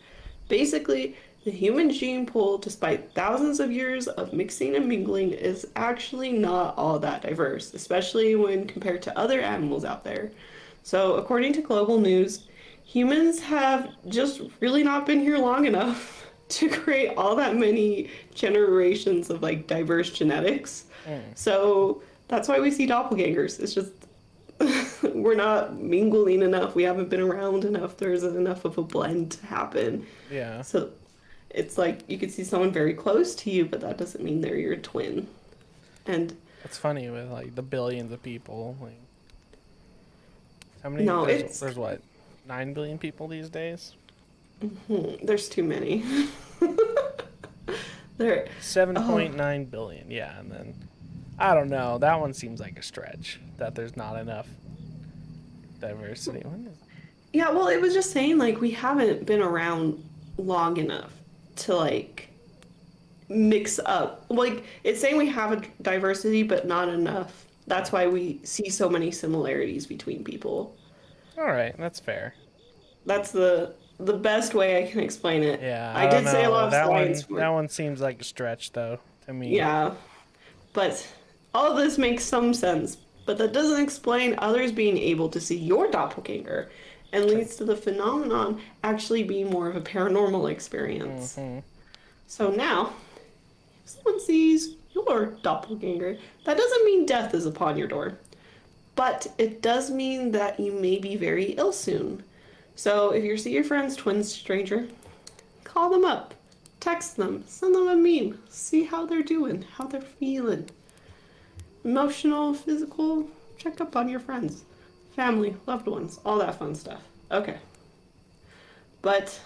Basically, the human gene pool, despite thousands of years of mixing and mingling, is actually not all that diverse, especially when compared to other animals out there. So, according to Global News, humans have just really not been here long enough to create all that many generations of like diverse genetics. So that's why we see doppelgangers. It's just we're not mingling enough. We haven't been around enough. There isn't enough of a blend to happen. Yeah. So it's like you could see someone very close to you, but that doesn't mean they're your twin. And It's funny with like the billions of people. Like, how many? No, there's what, 9 billion people these days? there's too many. There 7.9 billion. Yeah, and then I don't know. That one seems like a stretch. That there's not enough diversity. Yeah, well, it was just saying like we haven't been around long enough to like mix up. Like it's saying we have a diversity, but not enough. That's why we see so many similarities between people. All right, that's fair. That's the best way I can explain it. Yeah, I did say a lot of that science. one. That one seems like a stretch, though, to me. Yeah, but all of this makes some sense. But that doesn't explain others being able to see your doppelganger, and leads to the phenomenon actually being more of a paranormal experience. So now, if someone sees your doppelganger, that doesn't mean death is upon your door. But it does mean that you may be very ill soon. So if you see your friend's twin stranger, call them up, text them, send them a meme, see how they're doing, how they're feeling. Emotional, physical, check up on your friends, family, loved ones, all that fun stuff. Okay. But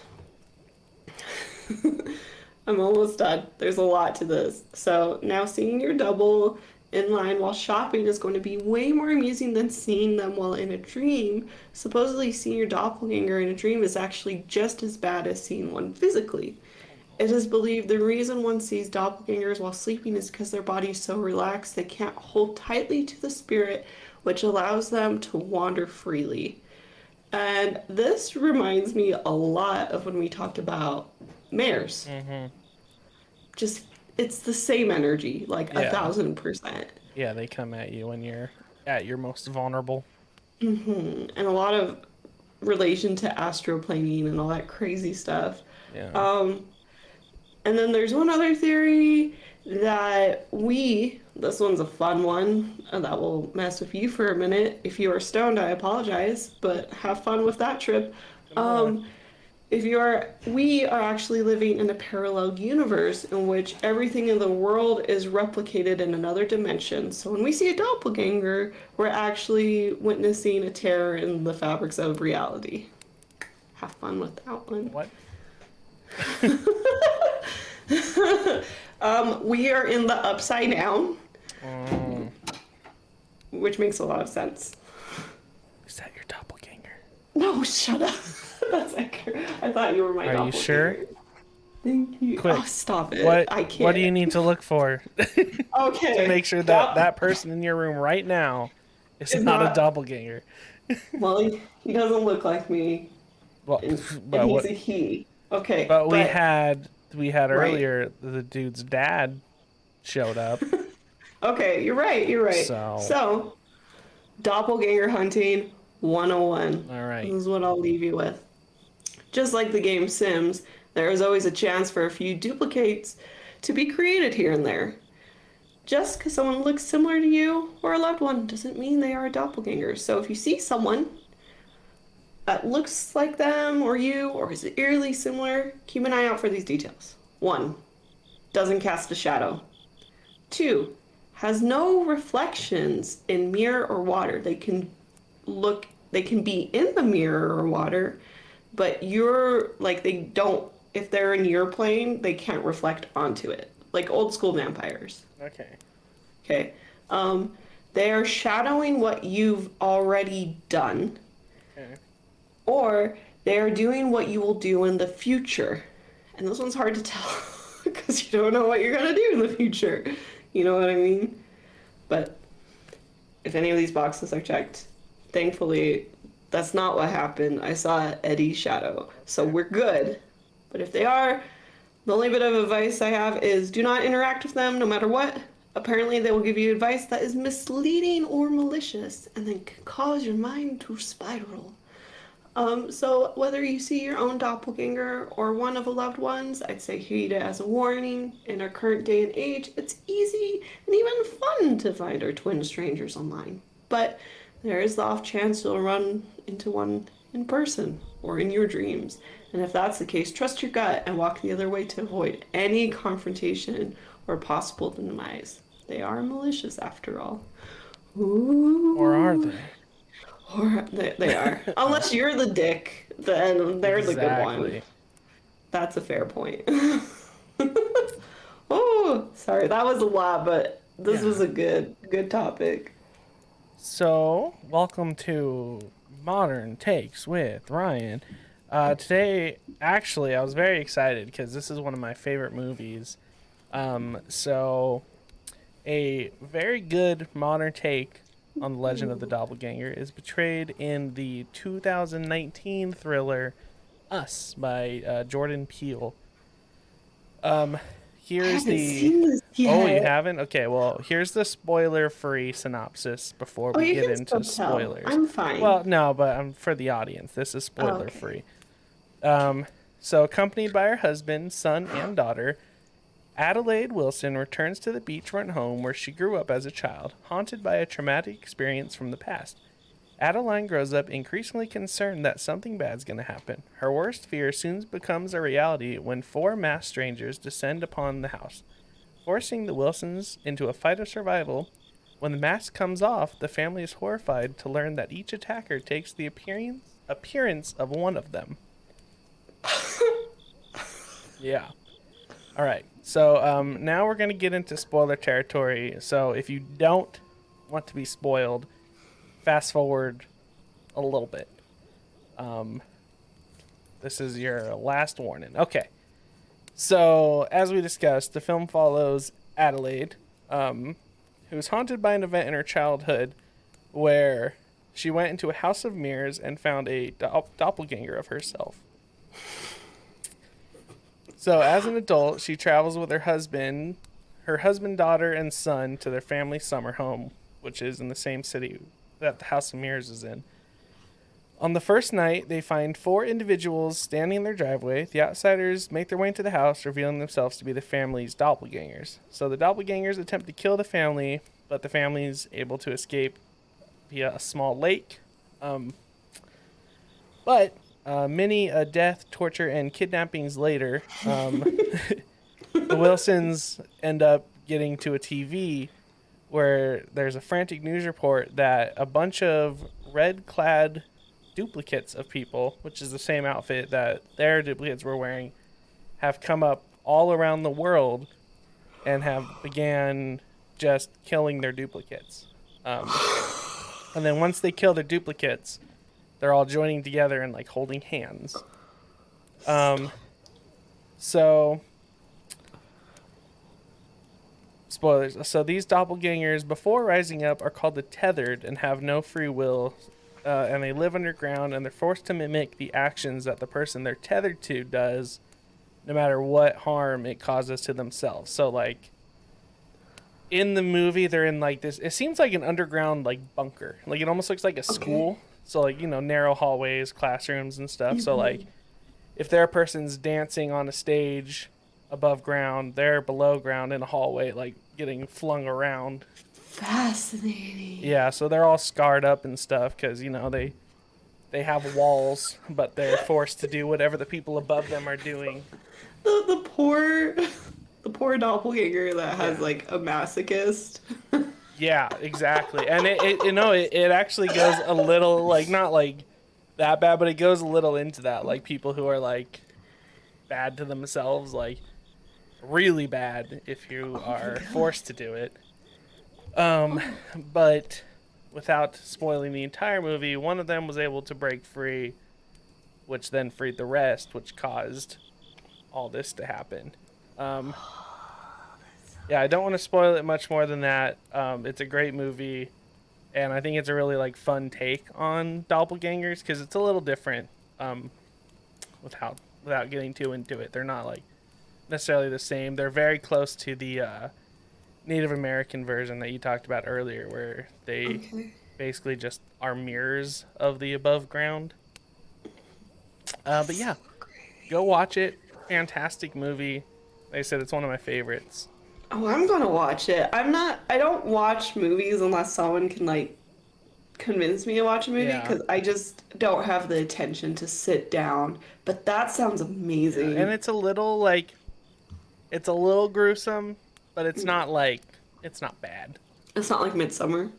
I'm almost done. There's a lot to this. So now seeing your double in line while shopping is going to be way more amusing than seeing them while in a dream. Supposedly seeing your doppelganger in a dream is actually just as bad as seeing one physically. It is believed the reason one sees doppelgangers while sleeping is because their body is so relaxed they can't hold tightly to the spirit, which allows them to wander freely. And this reminds me a lot of when we talked about mares. Just, it's the same energy, like 1,000%. Yeah, they come at you when you're at your most vulnerable. And a lot of relation to astroplaning and all that crazy stuff. Yeah. And then there's one other theory that this one's a fun one, that will mess with you for a minute. If you are stoned, I apologize, but have fun with that trip. We are actually living in a parallel universe in which everything in the world is replicated in another dimension. So when we see a doppelganger, we're actually witnessing a tear in the fabrics of reality. Have fun with that one. What? We are in the upside down, which makes a lot of sense. Is that your doppelganger? No, shut up. That's accurate. I thought you were my doppelganger. Are you sure? Thank you. Quick. Oh, stop it. What? I can't. What do you need to look for Okay. to make sure that that person in your room right now is not a doppelganger? Well, he doesn't look like me. Well, And but he's a he. Okay. But we had earlier the dude's dad showed up. Okay, you're right. So, doppelganger hunting 101. All right. This is what I'll leave you with. Just like the game Sims, there is always a chance for a few duplicates to be created here and there. Just because someone looks similar to you or a loved one doesn't mean they are a doppelganger. So if you see someone that looks like them or you, or is eerily similar, keep an eye out for these details. 1, doesn't cast a shadow. 2, has no reflections in mirror or water. They can be in the mirror or water, but if they're in your plane, they can't reflect onto it. Like old school vampires. Okay. They are shadowing what you've already done. Okay. Or They are doing what you will do in the future. And this one's hard to tell because you don't know what you're going to do in the future. You know what I mean? But if any of these boxes are checked, thankfully, that's not what happened. I saw Eddie's shadow. So we're good. But if they are, the only bit of advice I have is do not interact with them no matter what. Apparently, they will give you advice that is misleading or malicious and then can cause your mind to spiral. So whether you see your own doppelganger or one of a loved one's, I'd say heed it as a warning. In our current day and age, it's easy and even fun to find our twin strangers online. But there is the off chance you'll run into one in person or in your dreams. And if that's the case, trust your gut and walk the other way to avoid any confrontation or possible demise. They are malicious after all. Ooh. Or are they? Or they are. Unless you're the dick, then they're the good one. That's a fair point. Oh, sorry, that was a lot, but this was a good topic. So, welcome to Modern Takes with Ryan. Today, actually, I was very excited because this is one of my favorite movies. So, a very good modern take on the legend of the Doppelganger is portrayed in the 2019 thriller Us by Jordan Peele. Here's the... Oh, you haven't? Okay, well, here's the spoiler-free synopsis before we get into spoilers. I'm fine. Well, no, but for the audience, this is spoiler-free. So, accompanied by her husband, son, and daughter, Adelaide Wilson returns to the beachfront home where she grew up as a child, haunted by a traumatic experience from the past. Adeline grows up increasingly concerned that something bad's going to happen. Her worst fear soon becomes a reality when 4 masked strangers descend upon the house, forcing the Wilsons into a fight of survival. When the mask comes off, the family is horrified to learn that each attacker takes the appearance of one of them. Yeah. All right. So now we're going to get into spoiler territory. So if you don't want to be spoiled, fast forward a little bit. This is your last warning. Okay. So as we discussed, the film follows Adelaide, who was haunted by an event in her childhood where she went into a house of mirrors and found a doppelganger of herself. So, as an adult, she travels with her husband, daughter, and son to their family summer home, which is in the same city that the House of Mirrors is in. On the first night, they find 4 individuals standing in their driveway. The outsiders make their way into the house, revealing themselves to be the family's doppelgangers. So, the doppelgangers attempt to kill the family, but the family's able to escape via a small lake. But many death, torture, and kidnappings later, the Wilsons end up getting to a TV where there's a frantic news report that a bunch of red-clad duplicates of people, which is the same outfit that their duplicates were wearing, have come up all around the world and have began just killing their duplicates. And then once they kill their duplicates, they're all joining together and like holding hands. So spoilers. So these doppelgangers, before rising up, are called the Tethered and have no free will, and they live underground, and they're forced to mimic the actions that the person they're tethered to does, no matter what harm it causes to themselves. So like in the movie, they're in like this. It seems like an underground like bunker. Like it almost looks like a school. So, like, you know, narrow hallways, classrooms, and stuff. So, like, if their person's dancing on a stage above ground, they're below ground in a hallway, like, getting flung around. Fascinating. Yeah, so they're all scarred up and stuff because, you know, they have walls, but they're forced to do whatever the people above them are doing. The poor doppelganger that has, like, a masochist. Yeah, exactly. And it actually goes a little, like, not like that bad, but it goes a little into that. Like, people who are, like, bad to themselves, like, really bad if you are forced to do it. But without spoiling the entire movie, one of them was able to break free which then freed the rest, which caused all this to happen. Yeah, I don't want to spoil it much more than that. It's a great movie, and I think it's a really like fun take on doppelgangers because it's a little different. Without getting too into it, they're not like necessarily the same. They're very close to the Native American version that you talked about earlier, where they basically just are mirrors of the above ground. But yeah, go watch it. Fantastic movie. Like I said, it's one of my favorites. Oh, I'm gonna watch it. I don't watch movies unless someone can like convince me to watch a movie because I just don't have the attention to sit down. But that sounds amazing. Yeah, and it's a little gruesome, but it's not bad. It's not like Midsummer.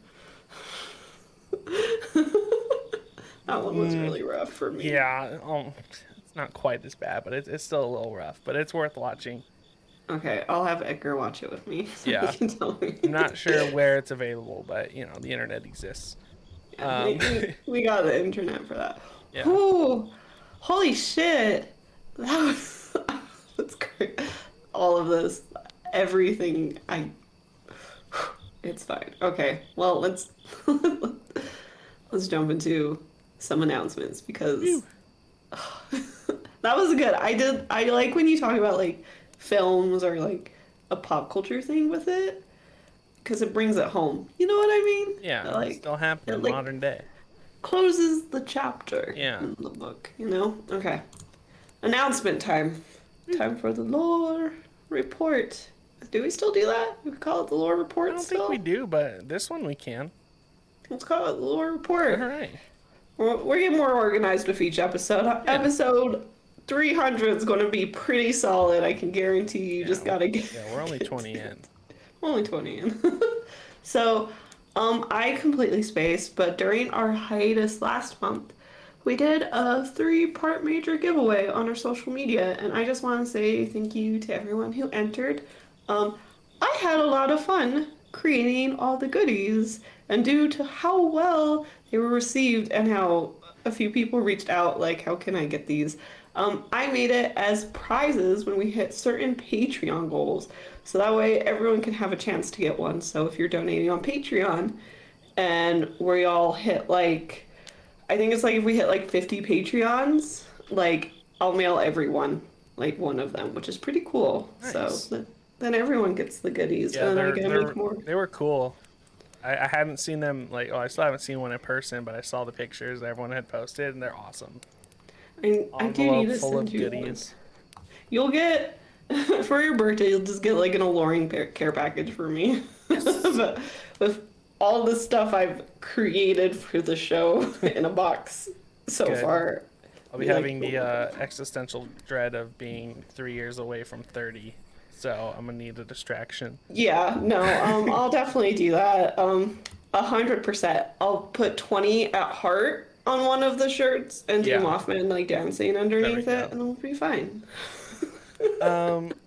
That one was really rough for me. Yeah, it's not quite as bad, but it's still a little rough. But it's worth watching. Okay, I'll have Edgar watch it with me. So Yeah, he can tell me. I'm not sure where it's available, but the internet exists. We got the internet for that. Yeah. Ooh, holy shit! That's great. All of this, everything. It's fine. Okay, well let's jump into some announcements because that was good. I like when you talk about like films or like a pop culture thing with it because it brings it home. You know what I mean? Yeah, like, it's still happening in modern day. Closes the chapter in the book, Okay. Announcement time. Time for the lore report. Do we still do that? We call it the lore report. I don't think we do, but this one we can. Let's call it the lore report. All right. We're getting more organized with each episode. Yeah. Episode 300 is going to be pretty solid. I can guarantee you. Just gotta get. Yeah, we're only 20 in. We're only 20 in. So, I completely spaced, but during our hiatus last month, we did a 3-part major giveaway on our social media, and I just want to say thank you to everyone who entered. I had a lot of fun creating all the goodies, and due to how well they were received and how a few people reached out, like, how can I get these? I made it as prizes when we hit certain Patreon goals, so that way everyone can have a chance to get one. So if you're donating on Patreon, and we all hit like, I think it's like if we hit like 50 Patreons, like I'll mail everyone like one of them, which is pretty cool. Nice. So then everyone gets the goodies, and then I get to make more. They were cool. I hadn't seen them I still haven't seen one in person, but I saw the pictures that everyone had posted, and they're awesome. I do need to send you goodies. You'll get for your birthday. You'll just get like an Aloreing care package for me, but with all the stuff I've created for the show in a box so far. I'll be having the existential dread of being 3 years away from 30, so I'm gonna need a distraction. Yeah, no, I'll definitely do that. 100%. I'll put 20 at heart on one of the shirts and do Mothman like dancing underneath it, and it'll be fine.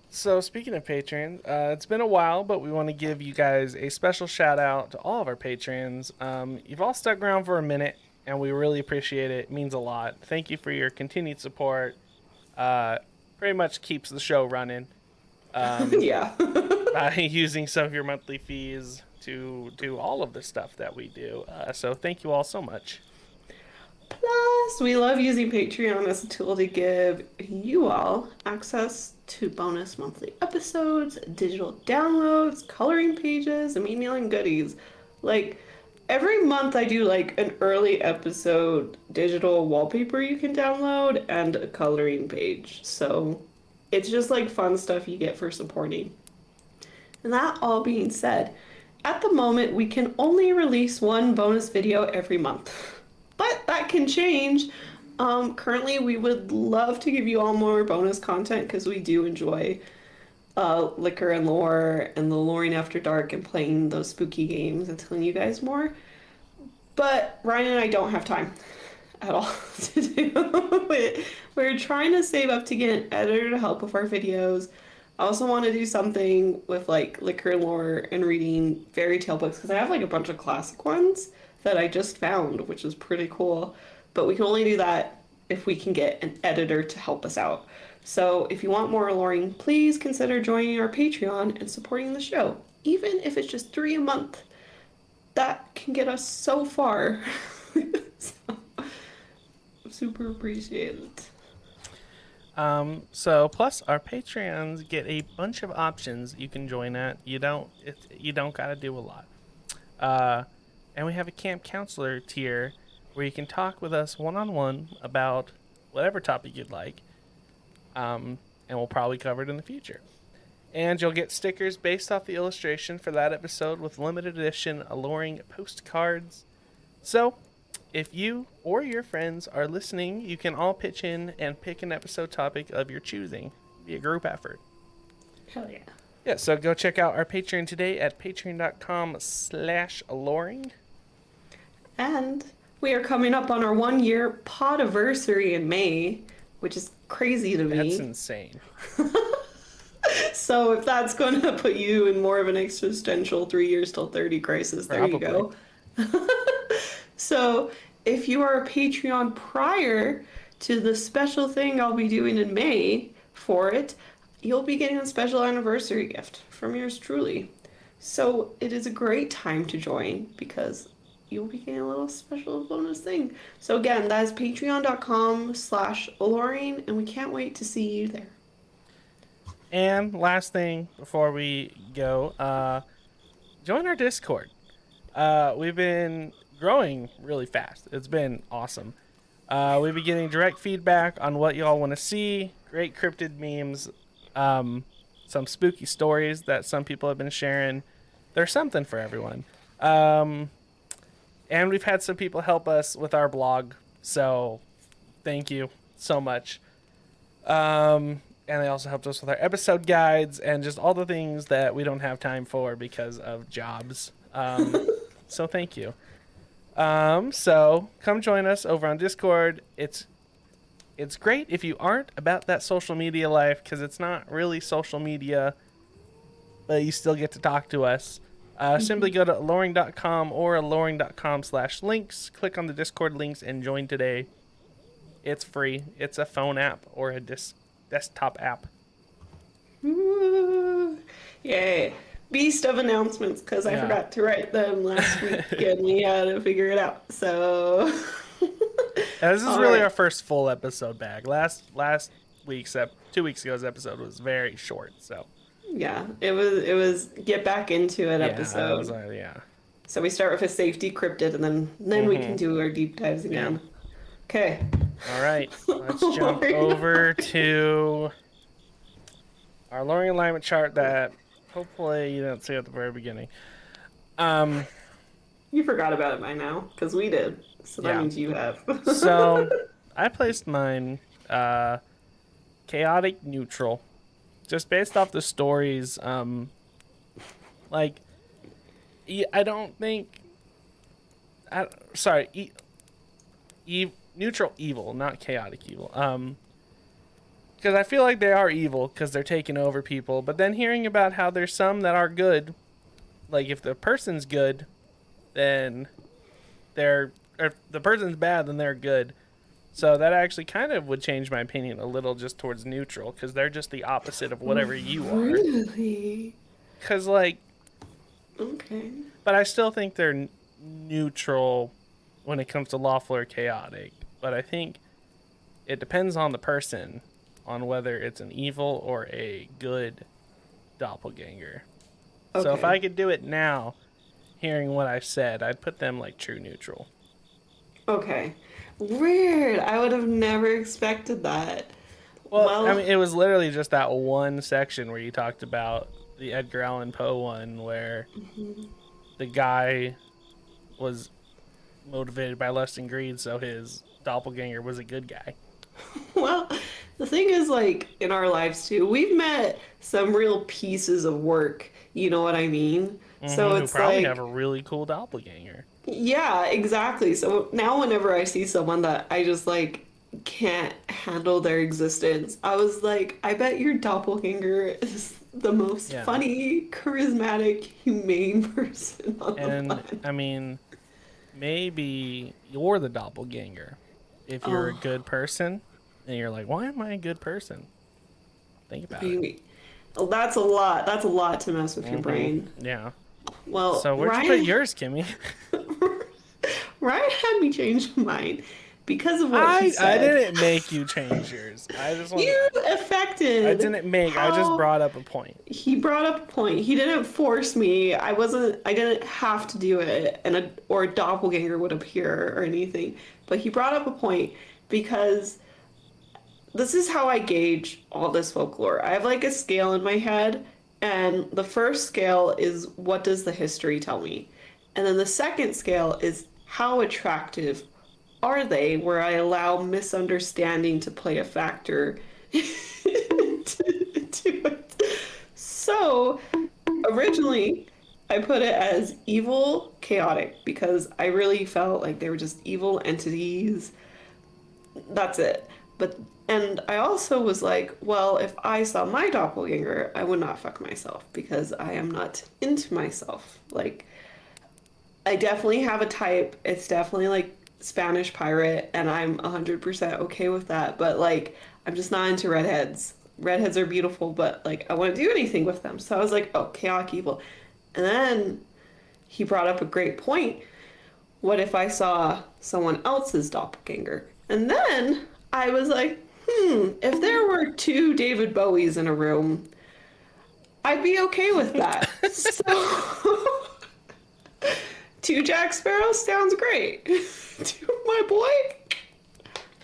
So speaking of patrons, it's been a while, but we want to give you guys a special shout out to all of our patrons. You've all stuck around for a minute, and we really appreciate it. It means a lot. Thank you for your continued support. Pretty much keeps the show running. By using some of your monthly fees to do all of the stuff that we do. So thank you all so much. Plus, we love using Patreon as a tool to give you all access to bonus monthly episodes, digital downloads, coloring pages, and emailing goodies. Like, every month I do like an early episode digital wallpaper you can download and a coloring page. So it's just like fun stuff you get for supporting. And that all being said, at the moment we can only release one bonus video every month. But that can change. Currently, we would love to give you all more bonus content because we do enjoy Liquor and Lore and the Aloreing After Dark and playing those spooky games and telling you guys more. But Ryan and I don't have time at all to do it. We're trying to save up to get an editor to help with our videos. I also want to do something with like Liquor and Lore and reading fairy tale books because I have like a bunch of classic ones that I just found, which is pretty cool. But we can only do that if we can get an editor to help us out. So if you want more Aloreing, please consider joining our Patreon and supporting the show. Even if it's just $3 a month, that can get us so far. So, super appreciate it. So plus our Patreons get a bunch of options you can join at. You don't gotta do a lot. And we have a camp counselor tier where you can talk with us one-on-one about whatever topic you'd like. And we'll probably cover it in the future. And you'll get stickers based off the illustration for that episode with limited edition Aloreing postcards. So, if you or your friends are listening, you can all pitch in and pick an episode topic of your choosing. Be a group effort. Hell yeah. Yeah, so go check out our Patreon today at patreon.com/Aloreing. And we are coming up on our 1-year podiversary in May, which is crazy to me. That's insane. So if that's going to put you in more of an existential 3 years till 30 crisis, there you go. So if you are a Patreon prior to the special thing I'll be doing in May for it, you'll be getting a special anniversary gift from yours truly. So it is a great time to join because you'll be getting a little special bonus thing. So again, that is patreon.com/Aloreing, and we can't wait to see you there. And last thing before we go, join our Discord. We've been growing really fast. It's been awesome. We've been getting direct feedback on what y'all want to see. Great cryptid memes. Some spooky stories that some people have been sharing. There's something for everyone. And we've had some people help us with our blog. So thank you so much. And they also helped us with our episode guides and just all the things that we don't have time for because of jobs. So thank you. So come join us over on Discord. It's great if you aren't about that social media life because it's not really social media, but you still get to talk to us. Simply go to aloreing.com or aloreing.com/links. Click on the Discord links and join today. It's free. It's a phone app or a desktop app. Ooh, yay. Beast of announcements, because I forgot to write them last week and we had to figure it out. So this is really our first full episode back. Last week's 2 weeks ago's episode was very short, so yeah, it was get back into it episode. So we start with a safety cryptid and then we can do our deep dives again. Okay. All right. Let's jump over to our Aloreing alignment chart that hopefully you didn't see at the very beginning. You forgot about it by now, because we did. So that means you have. So I placed mine chaotic neutral. Just based off the stories. I don't think... neutral evil, not chaotic evil. Because I feel like they are evil because they're taking over people. But then hearing about how there's some that are good, like if the person's good, then if the person's bad, then they're good. So that actually kind of would change my opinion a little just towards neutral because they're just the opposite of whatever you are. Really? Because okay. But I still think they're neutral when it comes to lawful or chaotic. But I think it depends on the person on whether it's an evil or a good doppelganger. Okay. So if I could do it now, hearing what I said, I'd put them like true neutral. Okay. Weird. I would have never expected that. Well, I mean, it was literally just that one section where you talked about the Edgar Allan Poe one where the guy was motivated by lust and greed, so his doppelganger was a good guy. Well, the thing is, like, in our lives too, we've met some real pieces of work, you know what I mean? So it's who probably like, have a really cool doppelganger. Yeah, exactly. So now whenever I see someone that I just, like, can't handle their existence, I was like, I bet your doppelganger is the most funny, charismatic, humane person on the planet. I mean, maybe you're the doppelganger. if you're a good person, and you're like, why am I a good person? Think about it. Well, that's a lot. That's a lot to mess with your brain. Yeah. Well, So where'd you put yours, Kimmy? Ryan had me change mine because of what he said. I didn't make you change yours. I just wanted, You affected. I didn't make. I just brought up a point. He brought up a point. He didn't force me. I didn't have to do it, or a doppelganger would appear or anything. But he brought up a point because this is how I gauge all this folklore. I have like a scale in my head, and the first scale is what does the history tell me? And then the second scale is how attractive are they, where I allow misunderstanding to play a factor into it. So originally I put it as evil, chaotic, because I really felt like they were just evil entities. That's it. And I also was like, well, if I saw my doppelganger, I would not fuck myself because I am not into myself. Like, I definitely have a type. It's definitely like Spanish pirate, and I'm 100% okay with that. But like, I'm just not into redheads. Redheads are beautiful, but like, I wouldn't do anything with them. So I was like, oh, chaotic evil. And then he brought up a great point. What if I saw someone else's doppelganger? And then I was like, if there were 2 David Bowies in a room, I'd be okay with that. So 2 Jack Sparrows sounds great. 2 my boy,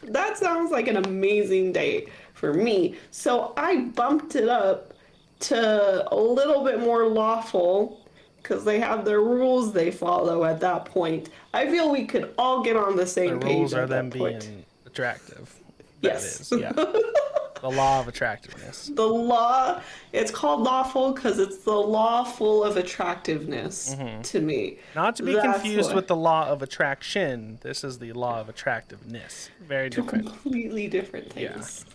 that sounds like an amazing date for me. So I bumped it up to a little bit more lawful because they have their rules they follow at that point. I feel we could all get on the same page. The rules are at them that point. being attractive. Yes. That is, yeah. The law of attractiveness. The law, it's called lawful because it's the law full of attractiveness to me. Not to be That's confused what- with the law of attraction. This is the law of attractiveness. Very different. Completely different things.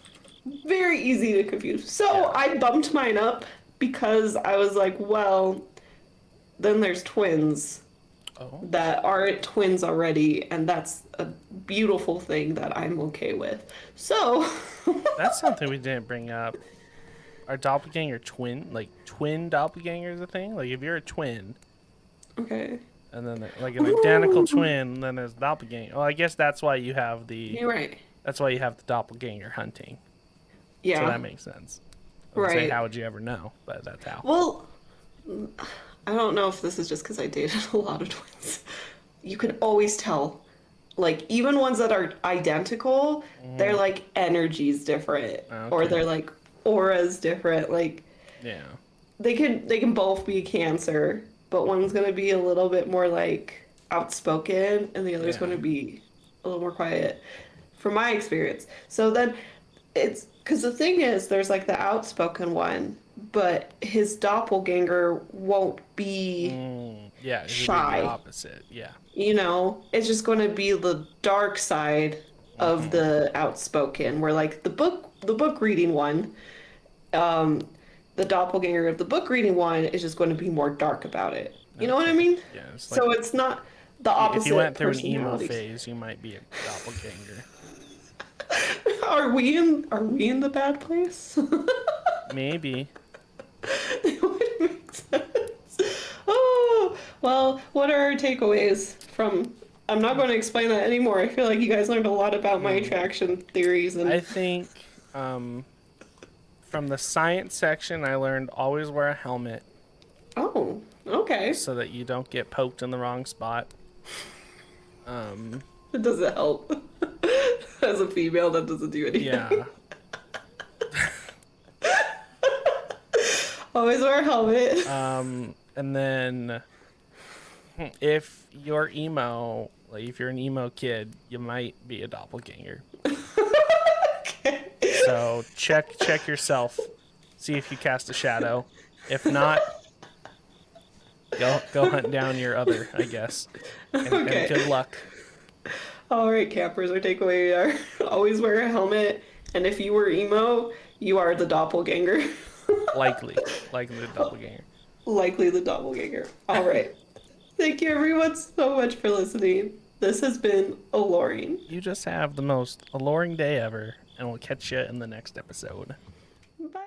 Very easy to confuse. So Yeah. I bumped mine up because I was like, well, then there's twins Oh. that aren't twins already, and that's a beautiful thing that I'm okay with. So That's something we didn't bring up. Are doppelganger twin doppelgangers a thing? Like if you're a twin, okay, and then like an identical twin, then there's doppelganger. Well, I guess that's why you have the. you're right. That's why you have the doppelganger hunting. Yeah. So that makes sense. I would say, Right. how would you ever know? But that's how. Well, I don't know if this is just because I dated a lot of twins. You can always tell. Like, even ones that are identical, they're like energies different. Or Okay. they're like auras different. Like, Yeah. they can both be Cancer, but one's gonna be a little bit more like outspoken and the other's Yeah. gonna be a little more quiet, from my experience. So then it's because the thing is, there's like the outspoken one, but his doppelganger won't be, Yeah. It would be Shy. the opposite. Yeah. you know, it's just going to be the dark side of the outspoken, where like the book reading one, the doppelganger of the book reading one is just going to be more dark about it. You know what I mean? Yeah. It's So like, it's not the opposite. if you went through an emo personalities. phase, you might be a doppelganger. Are we in the bad place? Maybe. It would make sense. Oh, well, what are our takeaways from? I'm not going to explain that anymore. I feel like you guys learned a lot about my attraction theories and. I think from the science section, I learned always wear a helmet Oh, okay. so that you don't get poked in the wrong spot. It doesn't help. As a female, that doesn't do anything. Yeah. Always wear a helmet. And then if you're emo, like if you're an emo kid, you might be a doppelganger. Okay. So check yourself. See if you cast a shadow. If not, go hunt down your other, I guess. And Okay. good luck. All right, campers, our takeaway are always wear a helmet, and if you were emo, you are the doppelganger. Likely the doppelganger. Likely the doppelganger. All right. Thank you, everyone, so much for listening. This has been Aloreing. You just have the most alluring day ever, and we'll catch you in the next episode. Bye.